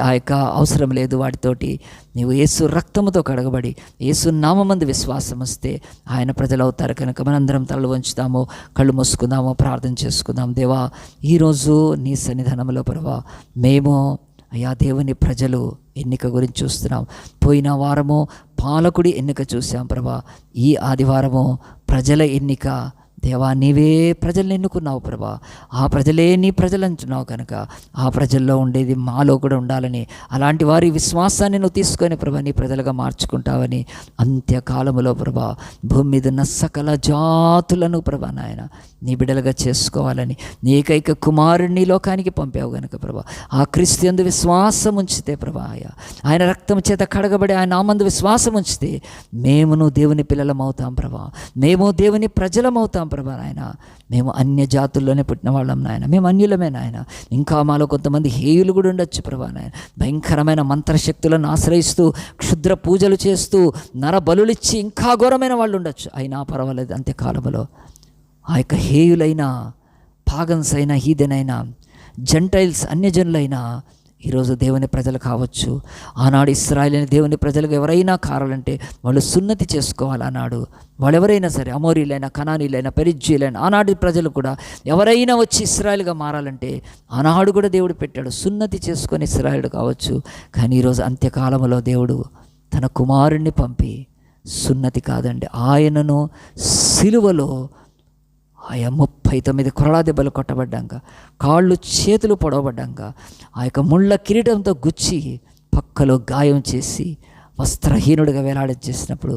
ఆ యొక్క అవసరం లేదు. వాటితోటి నీవు యేసు రక్తముతో కడగబడి యేసు నామమందు విశ్వాసం వస్తే ఆయన ప్రజలు అవుతారు. కనుక మనందరం తలలు వంచుతాము, కళ్ళు మూసుకుందాము, ప్రార్థన చేసుకుందాం. దేవా, ఈరోజు నీ సన్నిధానంలో ప్రభువా మేము అయ్యా దేవుని ప్రజలు ఎన్నిక గురించి చూస్తున్నాం. పోయిన వారము పాలకుడి ఎన్నిక చూసాం ప్రభా. ఈ ఆదివారము ప్రజల ఎన్నిక. దేవా, నీవే ప్రజల్ని ఎన్నుకున్నావు ప్రభా. ఆ ప్రజలే నీ ప్రజలు అంటున్నావు కనుక ఆ ప్రజల్లో ఉండేది మాలో కూడా ఉండాలని, అలాంటి వారి విశ్వాసాన్ని నువ్వు తీసుకొని ప్రభా నీ ప్రజలుగా మార్చుకుంటావని, అంత్యకాలములో ప్రభా భూమి మీద ఉన్న సకల జాతులను ప్రభా నాయన నీ బిడ్డలుగా చేసుకోవాలని నీ ఏకైక కుమారుడిని లోకానికి పంపావు కనుక ప్రభా ఆ క్రీస్తు యందు విశ్వాసం ఉంచితే ప్రభా ఆయన రక్తం చేత కడగబడి ఆయన నామందు విశ్వాసం ఉంచితే మేమును దేవుని పిల్లలం అవుతాం ప్రభా. మేము దేవుని ప్రజలం అవుతాం ప్రభా నాయన. మేము అన్య జాతుల్లోనే పుట్టిన వాళ్ళం నాయన, మేము అన్యులమే నాయన. ఇంకా మాలో కొంతమంది హేయులు కూడా ఉండొచ్చు ప్రభా నాయన. భయంకరమైన మంత్రశక్తులను ఆశ్రయిస్తూ క్షుద్ర పూజలు చేస్తూ నర బలులిచ్చి ఇంకా ఘోరమైన వాళ్ళు ఉండొచ్చు. అయినా పర్వాలేదు, అంత్యకాలంలో ఆ యొక్క హేయులైన, పాగన్స్ అయినా, హీదెనైనా, జెంటైల్స్ అన్యజనులైనా ఈరోజు దేవుని ప్రజలు కావచ్చు, ఆనాడు ఇశ్రాయేలు దేవుని ప్రజలకు ఎవరైనా కావాలంటే వాళ్ళు సున్నతి చేసుకోవాలి. ఆనాడు వాళ్ళు ఎవరైనా సరే, అమోరీలైనా, కనానీలైనా, పెరిజ్జీలైనా, ఆనాటి ప్రజలు కూడా ఎవరైనా వచ్చి ఇశ్రాయేలుగా మారాలంటే ఆనాడు కూడా దేవుడు పెట్టాడు, సున్నతి చేసుకొని ఇశ్రాయేలు కావచ్చు. కానీ ఈరోజు అంత్యకాలంలో దేవుడు తన కుమారుణ్ణి పంపి, సున్నతి కాదండి, ఆయనను సిలువలో ఆయా 39 కొరడా దెబ్బలు కొట్టబడ్డాక, కాళ్ళు చేతులు పొడవబడ్డాక, ఆ యొక్క ముళ్ళ కిరీటంతో గుచ్చి పక్కలో గాయం చేసి వస్త్రహీనుడిగా వేలాడచేసినప్పుడు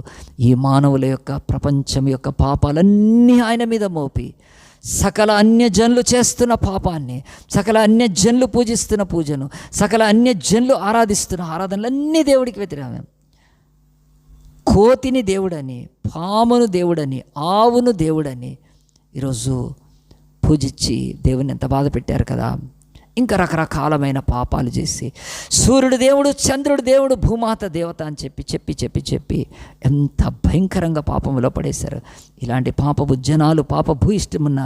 ఈ మానవుల యొక్క ప్రపంచం యొక్క పాపాలన్నీ ఆయన మీద మోపి, సకల అన్యజనులు చేస్తున్న పాపాన్ని, సకల అన్యజనులు పూజిస్తున్న పూజను, సకల అన్యజనులు ఆరాధిస్తున్న ఆరాధనలన్నీ దేవుడికి వ్యతిరేకం. కోతిని దేవుడని, పామును దేవుడని, ఆవును దేవుడని ఈరోజు పూజించి దేవుని ఎంత బాధ పెట్టారు కదా. ఇంకా రకరకాలమైన పాపాలు చేసి సూర్యుడు దేవుడు, చంద్రుడు దేవుడు, భూమాత దేవత అని చెప్పి ఎంత భయంకరంగా పాపములో పడేశారు. ఇలాంటి పాపపు జనాలు, పాప భూయిష్టమున్న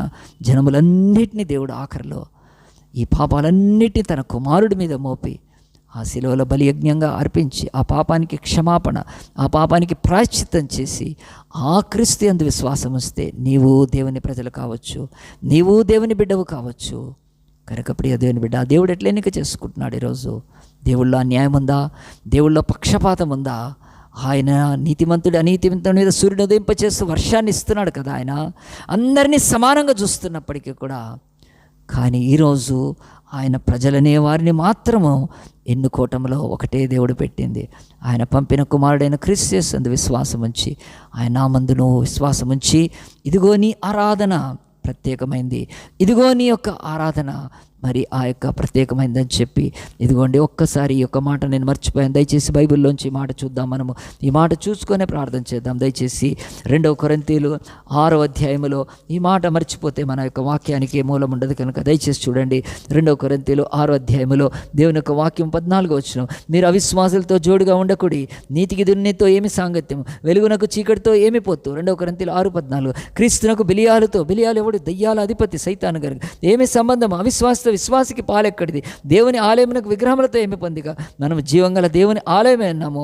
జనములన్నిటినీ దేవుడు ఆఖరిలో ఈ పాపాలన్నిటినీ తన కుమారుడి మీద మోపి ఆ శిలువలో బలియజ్ఞంగా అర్పించి ఆ పాపానికి క్షమాపణ, ఆ పాపానికి ప్రాయశ్చిత్తం చేసి ఆ క్రీస్తు యందు విశ్వాసం వస్తే నీవు దేవుని ప్రజలు కావచ్చు, నీవు దేవుని బిడ్డవు కావచ్చు. కనుక ప్రియ దేవుని బిడ్డ, దేవుడు ఎట్లా ఎన్నిక చేసుకుంటున్నాడు ఈరోజు? దేవుళ్ళో అన్యాయం ఉందా? దేవుళ్ళో పక్షపాతం ఉందా? ఆయన నీతిమంతుడు అనీతిమంతుడి మీద సూర్యుడు ఉదయింపచేస్తూ వర్షాన్ని ఇస్తున్నాడు కదా. ఆయన అందరినీ సమానంగా చూస్తున్నప్పటికీ కూడా, కానీ ఈరోజు ఆయన ప్రజలనే వారిని మాత్రము ఎన్నుకోవటంలో ఒకటే దేవుడు పెట్టింది. ఆయన పంపిన కుమారుడైన క్రీస్తు యేసు విశ్వాసం ఉంచి, ఆయన నామందును విశ్వాసం ఉంచి, ఇదిగో నీ ఆరాధన ప్రత్యేకమైంది, ఇదిగో నీ యొక్క ఆరాధన మరి ఆ యొక్క ప్రత్యేకమైందని చెప్పి, ఇదిగోండి ఒక్కసారి ఈ యొక్క మాట నేను మర్చిపోయాను, దయచేసి బైబిల్లోంచి ఈ మాట చూద్దాం. మనము ఈ మాట చూసుకొనే ప్రార్థన చేద్దాం. దయచేసి 2 కొరింథీయులు 6వ అధ్యాయములో ఈ మాట మర్చిపోతే మన యొక్క వాక్యానికి మూలం ఉండదు కనుక దయచేసి చూడండి. 2 కొరింథీయులు 6వ అధ్యాయములో దేవుని యొక్క వాక్యం 14వ వచనం, మీరు అవిశ్వాసులతో జోడుగా ఉండకుడి, నీతికి దుర్నీతితో ఏమి సాంగత్యం, వెలుగునకు చీకటితో ఏమి పొత్తు. 2 కొరింథీయులు 6:14, క్రీస్తునకు బిలియాలతో, బిలియాలు ఎవడు? దయ్యాల అధిపతి సైతాను గారు, ఏమి సంబంధం? అవిశ్వాస విశ్వాసికి పాలెక్కడిది? దేవుని ఆలయమునకు విగ్రహములతో ఏమి పొందిక? మనం జీవంగల దేవుని ఆలయమే అన్నాము.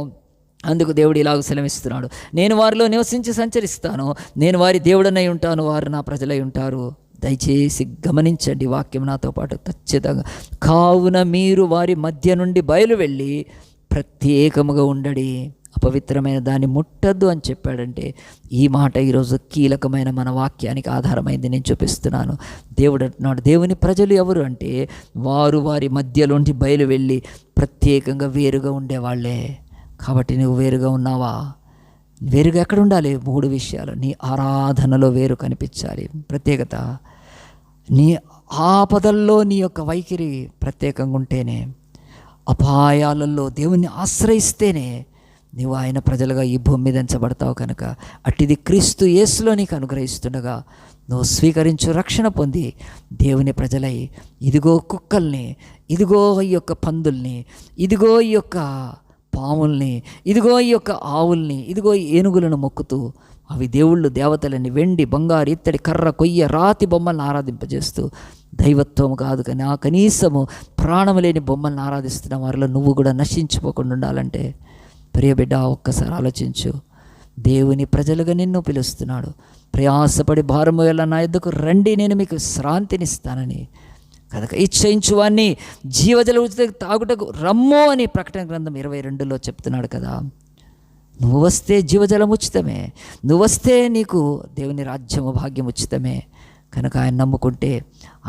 అందుకు దేవుడు ఇలాగ సెలవిస్తున్నాడు, నేను వారిలో నివసించి సంచరిస్తాను, నేను వారి దేవుడనై ఉంటాను, వారు నా ప్రజలై ఉంటారు. దయచేసి గమనించండి వాక్యం నాతో పాటు ఖచ్చితంగా. కావున మీరు వారి మధ్య నుండి బయలు వెళ్ళి ప్రత్యేకముగా ఉండడి, అపవిత్రమైన దాన్ని ముట్టద్దు అని చెప్పాడంటే ఈ మాట ఈరోజు కీలకమైన మన వాక్యానికి ఆధారమైంది. నేను చూపిస్తున్నాను. దేవుడు అంటున్నాడు, దేవుని ప్రజలు ఎవరు అంటే వారు వారి మధ్యలోంటి బయలు వెళ్ళి ప్రత్యేకంగా వేరుగా ఉండేవాళ్లే. కాబట్టి నువ్వు వేరుగా ఉన్నావా? వేరుగా ఎక్కడ ఉండాలి? 3 విషయాలు. నీ ఆరాధనలో వేరు కనిపించాలి, ప్రత్యేకత. నీ ఆపదల్లో నీ యొక్క వైఖరి ప్రత్యేకంగా ఉంటేనే, అపాయాలలో దేవుణ్ణి ఆశ్రయిస్తేనే నీవు ఆయన ప్రజలుగా ఈ భూమి మీద ఎంచబడతావు. కనుక అట్టిది క్రీస్తు యేసులో నీకు అనుగ్రహిస్తుండగా నువ్వు స్వీకరించు, రక్షణ పొంది దేవుని ప్రజలై, ఇదిగో కుక్కల్ని, ఇదిగో ఈ యొక్క పందుల్ని, ఇదిగో ఈ యొక్క పాముల్ని, ఇదిగో ఈ యొక్క ఆవుల్ని, ఇదిగో ఏనుగులను మొక్కుతూ, అవి దేవుళ్ళు దేవతలని వెండి, బంగారు, ఇత్తడి, కర్ర, కొయ్య, రాతి బొమ్మలను ఆరాధింపజేస్తూ, దైవత్వం కాదు కానీ ఆ కనీసము ప్రాణము లేని బొమ్మలను ఆరాధిస్తున్న వారిలో నువ్వు కూడా నశించిపోకుండా ఉండాలంటే ప్రియ బిడ్డ ఒక్కసారి ఆలోచించు. దేవుని ప్రజలుగా నిన్ను పిలుస్తున్నాడు. ప్రయాసపడి భారము వల్ల నా యొద్దకు రండి, నేను మీకు శ్రాంతినిస్తానని. కనుక ఇచ్చయించువాన్ని జీవజల తాగుటకు రమ్ము అని ప్రకటన గ్రంథం 22లో చెప్తున్నాడు కదా. నువ్వు వస్తే జీవజలం ఉచితమే, నువ్వు వస్తే నీకు దేవుని రాజ్యము భాగ్యం ఉచితమే. కనుక ఆయన నమ్ముకుంటే,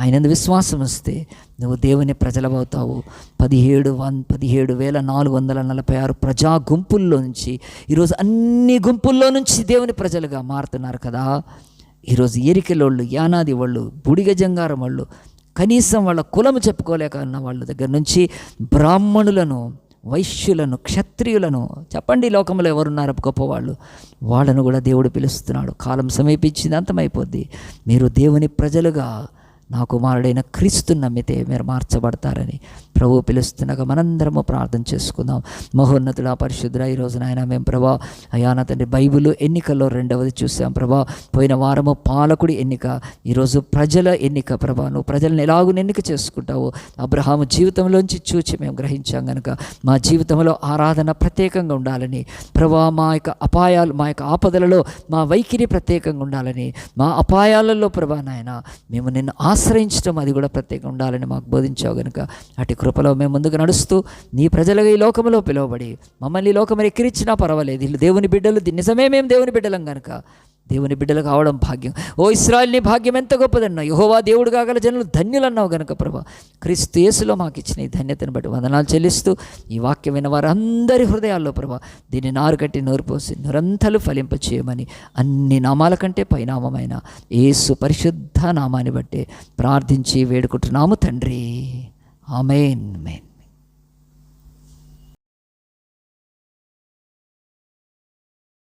ఆయనందు విశ్వాసం వస్తే నువ్వు దేవుని ప్రజలవుతావు. 17,446 ప్రజా గుంపుల్లో నుంచి ఈరోజు అన్ని గుంపుల్లో నుంచి దేవుని ప్రజలుగా మారుతున్నారు కదా. ఈరోజు ఎరికెలోళ్ళు, యానాది వాళ్ళు, బుడిగ జంగారం వాళ్ళు, కనీసం వాళ్ళ కులము చెప్పుకోలేక ఉన్న వాళ్ళ దగ్గర నుంచి బ్రాహ్మణులను, వైశ్యులను, క్షత్రియులను, చెప్పండి లోకంలో ఎవరున్నారు గొప్పవాళ్ళు, వాళ్ళను కూడా దేవుడు పిలుస్తున్నాడు. కాలం సమీపించింది, అంతమైపోద్ది. మీరు దేవుని ప్రజలుగా నా కుమారుడైన క్రీస్తుని నమ్మితే మీరు మార్చబడతారని ప్రభు పిలుస్తున్నాక మనందరము ప్రార్థన చేసుకుందాం. మహోన్నతుల పరిశుద్ధుల ఈరోజు నాయన మేము ప్రభా అయ్యా నా తండ్రి బైబిల్ ఎన్నికల్లో రెండవది చూసాం ప్రభా. పోయిన వారము పాలకుడి ఎన్నిక, ఈరోజు ప్రజల ఎన్నిక ప్రభా. నువ్వు ప్రజలను ఎలాగూ ఎన్నిక చేసుకుంటావు అబ్రహాము జీవితంలోంచి చూచి మేము గ్రహించాం కనుక మా జీవితంలో ఆరాధన ప్రత్యేకంగా ఉండాలని ప్రభా. మా యొక్క అపాయాలు, మా యొక్క ఆపదలలో మా వైఖరి ప్రత్యేకంగా ఉండాలని, మా అపాయాలలో ప్రభా నాయన మేము నిన్ను ఆశ్రయించడం అది కూడా ప్రత్యేకంగా ఉండాలని మాకు బోధించావు కనుక అటు కృపలో మేము ముందుకు నడుస్తూ నీ ప్రజలుగా ఈ లోకంలో పిలువబడి మమ్మల్ని ఈ లోకం ఎక్కిరించినా పర్వాలేదు, వీళ్ళు దేవుని బిడ్డలు, నిజమే మేము దేవుని బిడ్డలం కనుక దేవుని బిడ్డలు కావడం భాగ్యం. ఓ ఇశ్రాయేలు నీ భాగ్యం ఎంత గొప్పదన్నావు, యెహోవా దేవుడు కాగల జనులు ధన్యులు అన్నావు కనుక ప్రభా క్రీస్తు యేసులో మాకు ఇచ్చిన ఈ ధన్యతను బట్టి వందనాలు చెల్లిస్తూ ఈ వాక్యం విన్న వారందరి హృదయాల్లో ప్రభా దీన్ని నారు కట్టి నోరు పోసి నిరంతలు ఫలింప చేయమని అన్ని నామాల కంటే పైనామమైన యేసు పరిశుద్ధ నామాన్ని బట్టి ప్రార్థించి వేడుకుంటున్నాము తండ్రి. ఆమేన్.